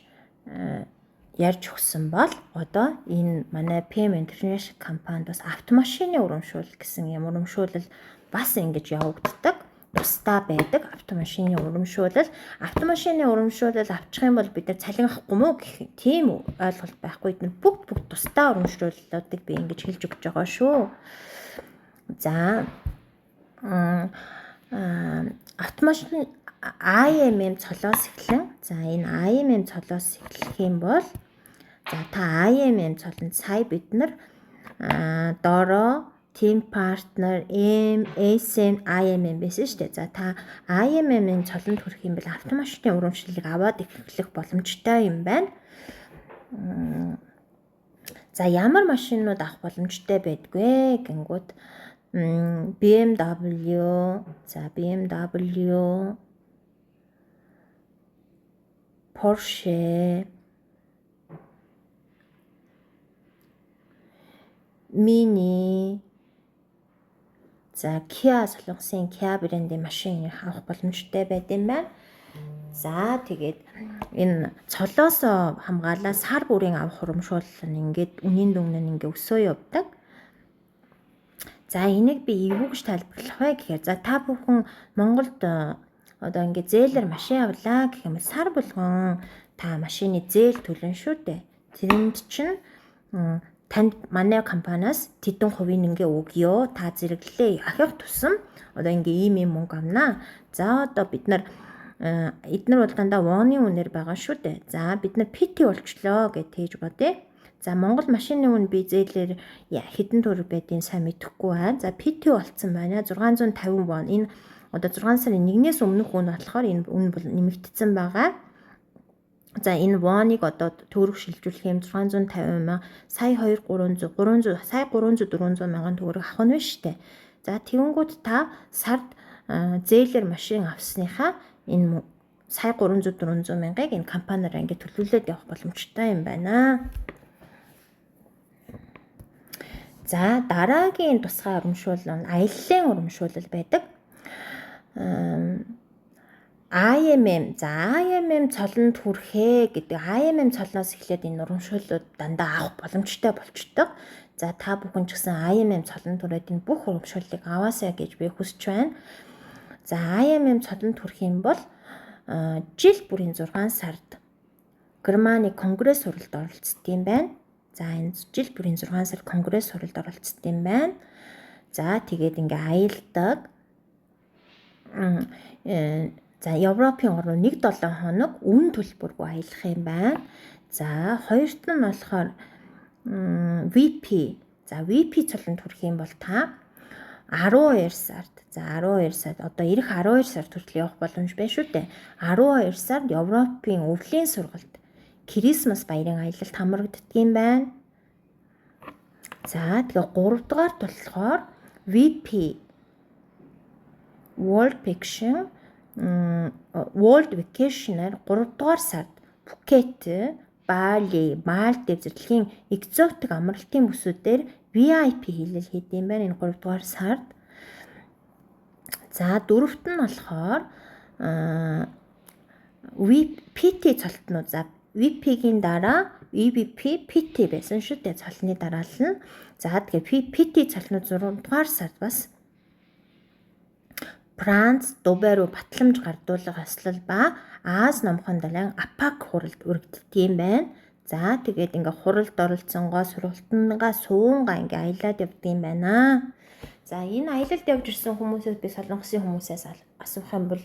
ярьж өгсөн бол одоо энэ манай PM International компанид бас автомашины урамшуул гэсэн юм урамшуулал бас ингэж явагддаг. Тусдаа байдаг автомашины урамшуулал. Автомашины урамшуулал авчих юм бол бид нар цалин авахгүй мүү гэх тийм ойлголт байхгүй. Бид нар бүгд тусдаа урамшууллуудыг би ингэж хэлж өгч байгаа шүү. За автомашин IMM цолоос эхлэн. За энэ IMM цолоос эхлэх юм бол за та IMM цолонд сая бид нар доороо team partner SM IMM байсан шүү дээ. За та IMM-ийн цолонд хүрэх юм бол автомашины урамшууллыг аваад эхлэх боломжтой юм байна. За ямар машинууд авах боломжтой байдгүй гэнгүүт BMW, за BMW, Porsche, Mini, за Kia солонгосын Kia брендийн машин авах боломжтой байд юм байна. За тэгээд энэ цолоос хамгаалаад сар бүрийн авах урамшуулал нь ингээд үнийн дүн нь ингээд өсөө явдаг. За энийг би юу гэж тайлбарлах вэ гэхээр за та бүхэн Монголд одоо ингээд зээлэр машин авлаа гэх юм бол сар болгон та машины зээл төлнө шүү дээ. Тэрэнд чинь танд манай компаниас тэдэн хувийн ингээ өгьё. Та зэрэглэлээ ахих тусам одоо ингээ ийм мөнгө авнаа. За одоо эднэр бол дандаа вооны үнээр байгаа шүү дээ. За бид нар PT болчлоо гэж тээж бодъё. За Монгол машины үн би зээлэр хэдэн төгрөг байдгийг сайн мэдэхгүй байна. За PT болцсон байна. 650 вон. Энэ одоо 6 сарын 1-ээс өмнөх үн болохоор энэ үн бол нэмэгдсэн байгаа. За энэ воныг одоо төгрөг шилжүүлэх юм 650 мянга, сая 200 сая 300 мянган төгрөг авах нь байна шүү дээ. За тэгэнгүүт та сард зээлэр машин авсныхаа энэ сая 300 мянгаыг энэ компаниар ингээд төлөвлөлөөд явах боломжтой юм байна. За дараагийн тусгай урамшуулал нь аяллаа урамшуулал байдаг. IMM. За IMM цолонд хүрэхээ гэдэг. IMM цолноос эхлээд энэ урамшууллууд дандаа авах боломжтой болчдөг. За та бүхэн ч гэсэн IMM цолонд хүрээд энэ бүх урамшууллыг аваасаа гэж би хүсэж байна. За IMM цолонд хүрэх юм бол жил бүрийн 6 сард Германы конгресс суралд оролцдог юм байна. За энэ жил бүрийн 6 сард конгресс суралд оролцдог юм байна. За тэгээд ингээ аялдаг. За Европын орн 1-7 хоног үн төлбөргүй аялах юм байна. За хоёрт нь болохоор VP. За VP цолонд хүрэх юм бол та 12 сард. За 12 сард одоо ирэх 12 сард хүртэл явах боломж байна шүү дээ. 12 сард Европын өвлийн сургалт Крисмас баярын аялалд хамрагддаг юм байна. За тэгээ 3 дугаарт болохоор VP World Vacation-аар 3 дугаар сард Пхукет, Бали, Мальдив зэрлэгийн экзотик амралтын бүсүүдээр VIP хийлэл хийдэг юм байна энэ 3 дугаар сард. За 4-т нь болохоор PT цолтнууд. За VP-гийн дараа EVP PT байсан шүү дээ цолны дараал нь. За тэгээ PT цолтнууд 6 дугаар сард бас Франц, Дубай руу батламж гардуулах ёслол ба Аз номхон далайн АПАК хуралд өргөддөг юм байна. За тэгээд ингээ хуралд оролцсонгоо сургалтангаа суунгаа ингээ аялаад явдаг юм байна. За энэ аялалд явж ирсэн хүмүүсээс би солонгосын хүмүүсээс асуух юм бол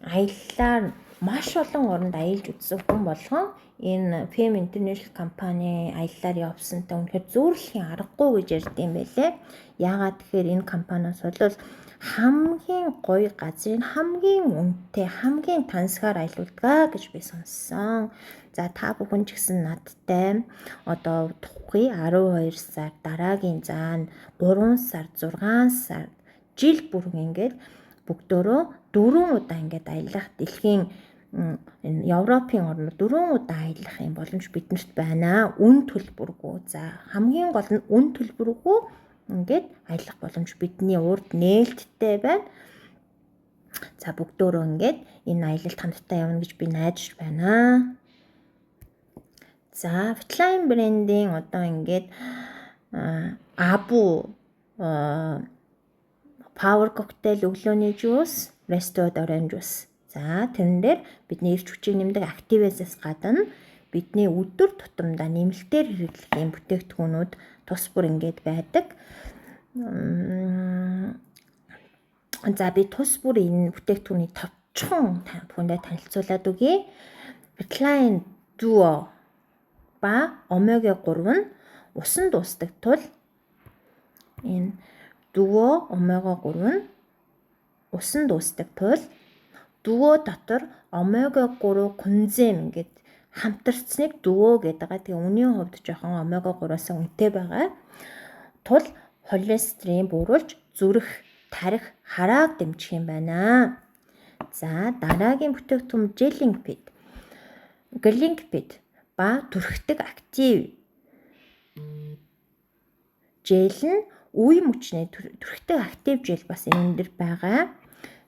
аяллаар маш олон оронд аялж үзсэн хүн болгон энэ FM International компани аяллаар явсантай үнэхээр зөөрлөхийн аргагүй гэж ярьд юм байлээ. Яагаад тэгэхээр энэ компаниас бол хамгийн гоё газрын хамгийн үнэтэй хамгийн тансгаар аялуулдаг гэж би сонссон. За та бүхэн ч гэсэн надтай одоо тухгый 12 сар дараагийн заан 3 сар 6 сар жил бүрэн ингээд бүгдөө 4 удаа ингээд аялах дэлхийн энэ Европын орнууд 4 удаа аялах юм боломж биднэрт байна. Үн төлбөргүй. За хамгийн гол нь үн төлбөргүй ингээд аялах боломж бидний урд нээлттэй байна. За бүгдөө ингээд энэ аялалд хамтдаа явна гэж би найдаж байна. За Flying брендийн одоо ингээд Абу Power Cocktail өглөөний жуус, Restored Orange Juice. За тэрэн дээр бидний эрч хүчийг нэмдэг Activase-с гадна бидний өдөр тутамдаа нэмэлтээр хэрэглэх бүтээгдэхүүнүүд тус бүр ингээд байдаг. За би тус бүр энэ бүтээгдэхүүнийг товчхон бүхэндээ танилцуулаад өгье. Flying Duo ба омега 3 нь усан дуустдаг тул энэ Duo омега 3 нь усан дуустдаг тул Duo дотор омега 3 кунзем ингээд хамтарцныг Duo гэдэг байгаа. Тэгээ үнийн хувьд жоохон омега 3-аас үнэтэй байгаа. Тул холестерин бууруулж зүрх, тарих, харааг дэмжих юм байна. За дараагийн бүтээгдэхүүн Glingpid ба түрхдэг актив жел нь үе мөчний түрхдэг актив жел бас энэ дээр байгаа.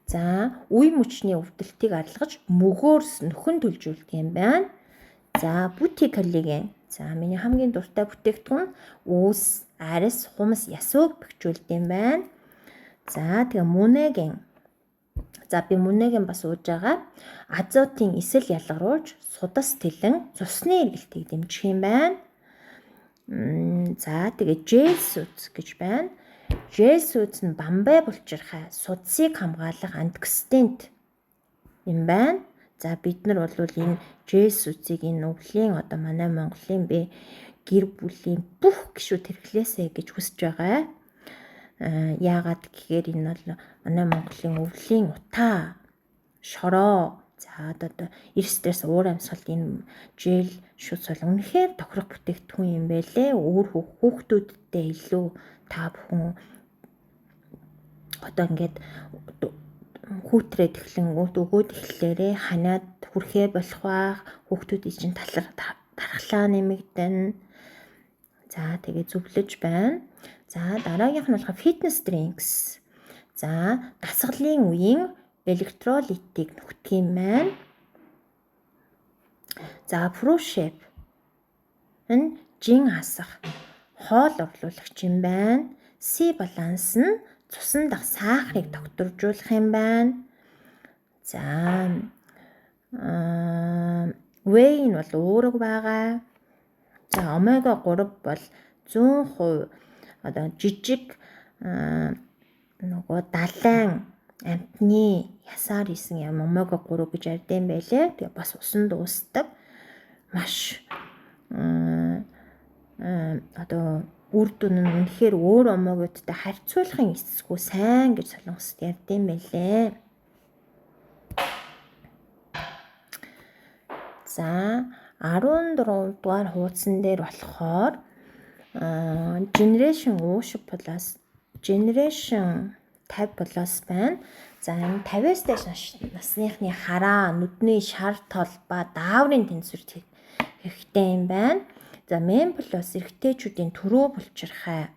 За үе мөчний өвдөлтийг арилгаж мөгөөрс нөхөн төлжүүлдэг юм байна. За Buti коллаген. За миний хамгийн дуртай бүтээгдэхүүн үүс, арис, хумс, ясууг бэхжүүлдэг юм байна. За тэгээ Munegen. За би Munegen бас ууж байгаа. Азотын эсэл ялгаруулж судас тэлэн цусны эргэлтийг дэмжих юм байна. За тэгээ J-Suits гэж байна. J-Suits нь бамбай булчирхай, судсыг хамгаалах антиоксидант юм байна. За бид нар бол энэ J-Suits-ийг энэ өвлийн одоо манай Монголын би гэр бүлийн бүх гишүүд хэрэглээсэй гэж хүсэж байгаа. Яагаад гэхээр энэ бол манай Монголын өвлийн утаа, шороо, за одоо эрсдээс уур амьсгалд энэ жел шүтс бол үнэхээр тохирох бүтээгдэхүүн юм байлээ. Өөр хүүхдүүдтэй илүү та бүхэн одоо ингээд хүүтрээд эхлэнгүүт өгөөд эхлээрээ ханаад хүрхээ болох бах, хүүхдүүдийн чинь тархлаа нэмэгдэн. За тэгээ зөвлөж байна. За дараагийнх нь болохоор fitness drinks. За дасгалын үеийн электролитийг нөхдөг юм байна. За ProShape энэ жин хасах хоол орлуулагч юм байна. C-баланс нь цусан дах сахарыг докторжуулах юм байна. За Whey нь бол уурга байгаа. За омега 3 бол 100% одоо жижиг нөгөө далайн амтны ясаар исэн юм омега 3 гэж ярьдсан байлээ. Тэгээ бас усан дуустдаг. Маш одоо үр дүн нь үнэхээр өөр омегуудтай харьцуулахын эсэсгүй сайн гэж солонгосд ярьдсан байлээ. За 14 дугаар хуудсан дээр болохоор Generation Ush Plus, Generation 50 Plus байна. За энэ 50-аас дээш насныхны хараа, нүдний шар тол ба дааврын тэнцвэрт хэрэгтэй юм байна. За Men Plus эрэгтэйчүүдийн төрөө булчирхай,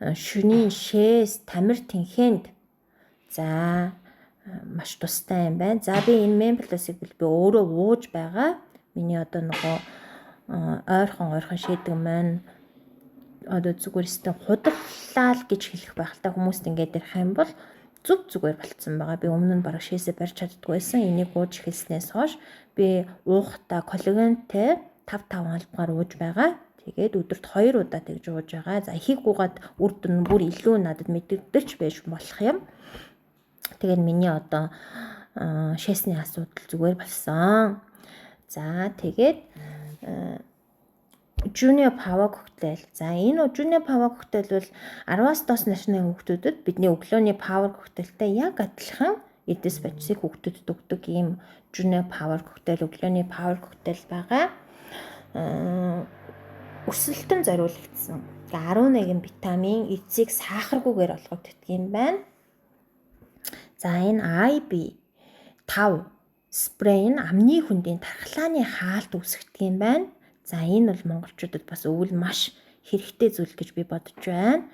шөнийн шээс, тамир тэнхэнд за маш тустай юм байна. За би энэ Men Plus-ыг би өөрөө ууж байгаа. Миний одоо нөгөө ойрхон шийдэг маань одоо зүгээр өстө худаллаа л гэж хэлэх байх л та хүмүүст ингээд ярих юм бол зүгээр болцсон байгаа. Би өмнө нь бараг шээсээ барьж чаддгүй байсан. Энийг ууж эхэлснээс хойш би уухта коллагентэй 5 албаар ууж байгаа. Тэгээд өдөрт 2 удаа тэгж ууж байгаа. За ихийг уугаад үр дүн бүр илүү надад мэддэгч байж болох юм. Тэгээд миний одоо шээсний асуудал зүгээр болсон. За тэгээд Junior Power Cocktail. За энэ Junior Power Cocktail бол 10-аас доош насны хүүхдүүдэд бидний өглөөний Power Cocktailтай яг адилхан эдэс бодисыг хүүхдүүдэд өгдөг ийм Junior Power Cocktail, өглөөний Power Cocktail байгаа. Өсөлтөнд зориулагдсан. 11 витамин, эцэг сахаргүйгээр олгогддог юм байна. За энэ IB 5 спрей нь амны хүндийн тархлааны хаалт үүсгдэг юм байна. За энэ бол монголчуудад бас өвөл маш хэрэгтэй зүйл гэж би бодож байна.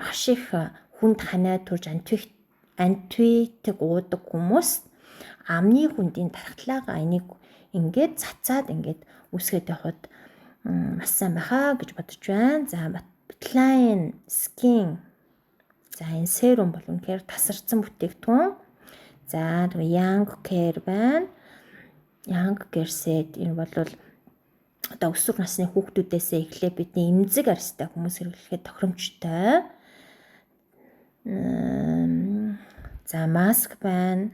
Маш их хүнд ханаа турж антибиотик уудаг хүмүүс амны хүндийн тархлаагаа энийг ингээд цацаад ингээд үүсгээд явахад маш сайн байхаа гэж бодож байна. За Battleline Skin. За энэ серум бол үнэхээр тасарсан бүтээгдэхүүн. За тэгээ Young Care байна. Young Care Set энэ бол одоо өсвөр насны хүүхдүүдээс эхлээ бидний эмзэг арьстай хүмүүс хэрэглэхэд тохиромжтой. За маск байна.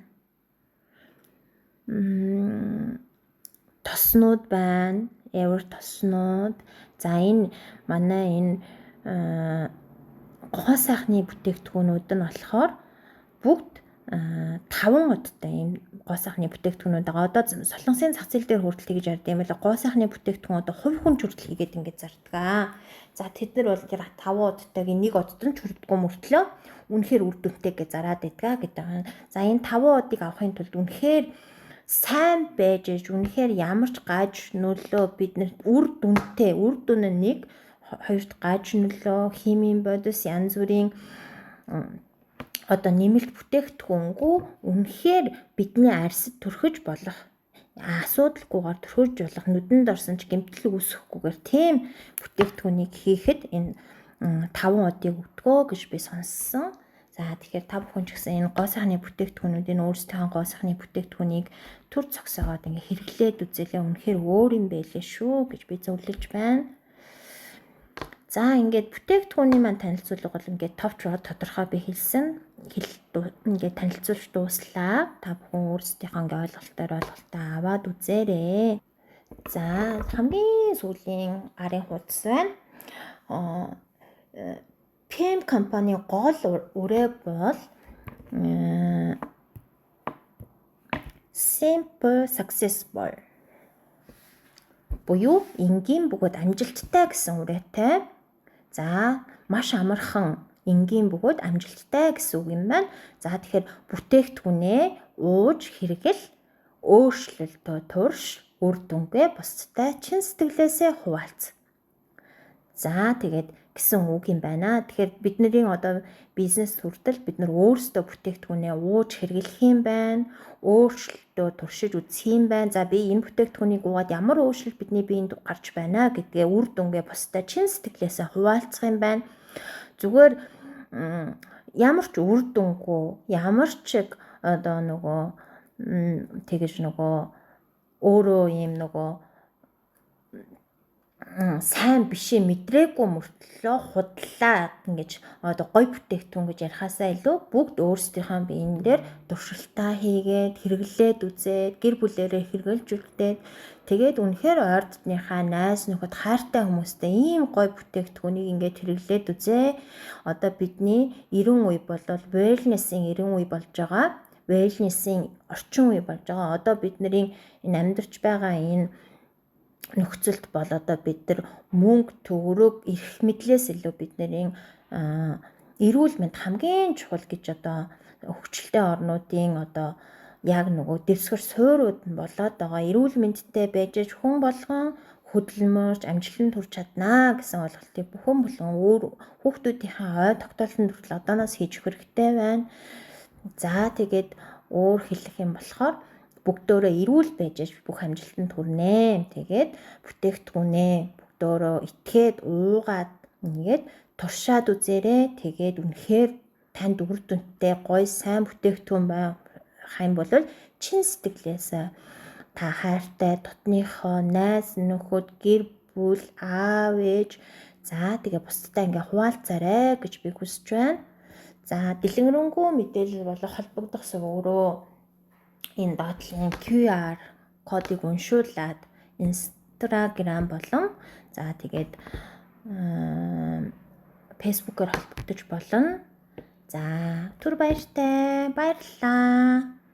Тоснууд байна. Ever тоснууд. За энэ манай энэ гоо сайхны бүтээгдэхүүнүүд нь болохоор бүгд 5 удаа ийм гоо сайхны бүтээгдэхүүнүүд байгаа. Одоо солонгосын зах зээл дээр хүртэл гэж ярьд юм байна. Гоо сайхны бүтээгдэхүүнүүд хувь хүн хүртэл хийгээд ингэж зардаг. За тэд нар бол тэр 5 удаагийн нэг удаад нь хүрдэггүй мөртлөө үнэхээр үр дүнтэй гэж зараад байдаг гэдэг. За энэ 5 удыг авахын тулд үнэхээр сайн байж үнэхээр ямар ч гаж нөлөө биднэрт үр дүнтэй үр дүн нь нэг хоёрт гаж нөлөө химийн бодис янз бүрийн одоо нэмэлт бүтээгдэхүүнгүү үнэхээр бидний арьсад төрөхөж болох асуудалгүйгээр төрөхөж болох нүдэнд орсон ч гэмтэл үүсэхгүйгээр тийм бүтээгдэхүүнийг хийхэд энэ 5 удыг өгдгөө гэж би сонссон. За тэгэхээр та бүхэн ч гэсэн энэ гоо сайхны бүтээгдэхүүнүүдийн өөрсдийнхөө гоо сайхны бүтээгдэхүүнийг төр цогсоогоод ингээ хэрэглээд үзээлээ үнэхээр өөр юм байлээ шүү гэж би зөвлөж байна. За ингээд бүтээгдэхүүний маань танилцуулга бол ингээд товч тодорхой би хэлсэн. Ингээд танилцуулж дууслаа. Та бүхэн өөрсдийнхөө ингээ ойлголттой аваад үзээрэй. За хамгийн сүүлийн арын хуудас байна. PM компани гол үрээ бол Simple Successful буюу энгийн бөгөөд амжилттай гэсэн үрээтэй. За маш амархан энгийн бөгөөд амжилттай гэсэн үг юм байна. За тэгэхээр бүтээгдэхүүнээ ууж хэрэгэл өөрчлөлтөө турш үр дүнгээ бусдтай чин сэтгэлээсээ хуваалц. За тэгээд гэсэн үг юм байна. Тэгэхээр бидний одоо бизнес хүртэл бид нар өөрсдөө бүтээгдэхүүнээ ууж хэрэглэх юм байна. Өөрчлөлтөө туршиж үзэх юм байна. За би энэ бүтээгдэхүүнийг уугаад ямар өөрчлөлт бидний биед гарч байна гэдгээ үр дүнгээ бусдад чин сэтгэлээсээ хуваалцах юм байна. Зүгээр ямар ч үр дүнгүй, ямар ч одоо нөгөө тэгэж нөгөө өөрөө ийм нөгөө сайн бишээ мэдрээгүй мөртлөө худлаа ингэж одоо гой бүтээгдэхүүн гэж ярихаасаа илүү бүгд өөрсдийнхөө биеийн дээр туршилтаа хийгээд хэрэглээд үзээд гэр бүлээрээ хэрэгжилж үлдээд тэгээд үнэхээр ойр дотныхаа найз нөхөд хайртай хүмүүстэй ийм гой бүтээгдэхүүнийг ингээд хэрэглээд үзээ. Одоо бидний 90 үе бол wellness-ийн 90 үе болж байгаа. Wellness-ийн орчин үе болж байгаа. Одоо бидний энэ амьдарч байгаа энэ нөхцөлд бол одоо бид нар мөнгө төгрөг эрх мэдлээс илүү бидний эрүүл мэнд хамгийн чухал гэж одоо хөгжилтэй орнуудын одоо яг нөгөө дэвсгэр суурьуд нь болоод байгаа. Эрүүл мэндтэй байж хүн болгон хөдөлмөрч амжилтанд хүрч чаднаа гэсэн ойлголтыг бүхэн болгон өөр хүүхдүүдийнхээ ой тогтоолтод хүртэл одооноос хийж өгөх хэрэгтэй байна. За тэгээд өөр хэлэх юм болохоор бүгдөө эрүүл байж бүх амжилтанд хүрнэ. Тэгээд бүтээгдэхүүнээ бүгдөө итгээд уугаад ингээд туршаад үзээрэй. Тэгээд үнэхээр танд үр дүнтэй гоё сайн бүтээгдэхүүн байх юм бол чин сэтгэлээсээ та хайртай дотныхоо найз нөхөд гэр бүл аав ээж за тэгээ бусдтай ингээ хуваалцаарай гэж би хүсэж байна. За дэлгэрэнгүй мэдээлэл болон холбогдох сувгруу энэ доотлын QR кодыг уншуулад Instagram болон за тэгээд Facebook-оор холбогдож болно. За түр баяртай баярлалаа.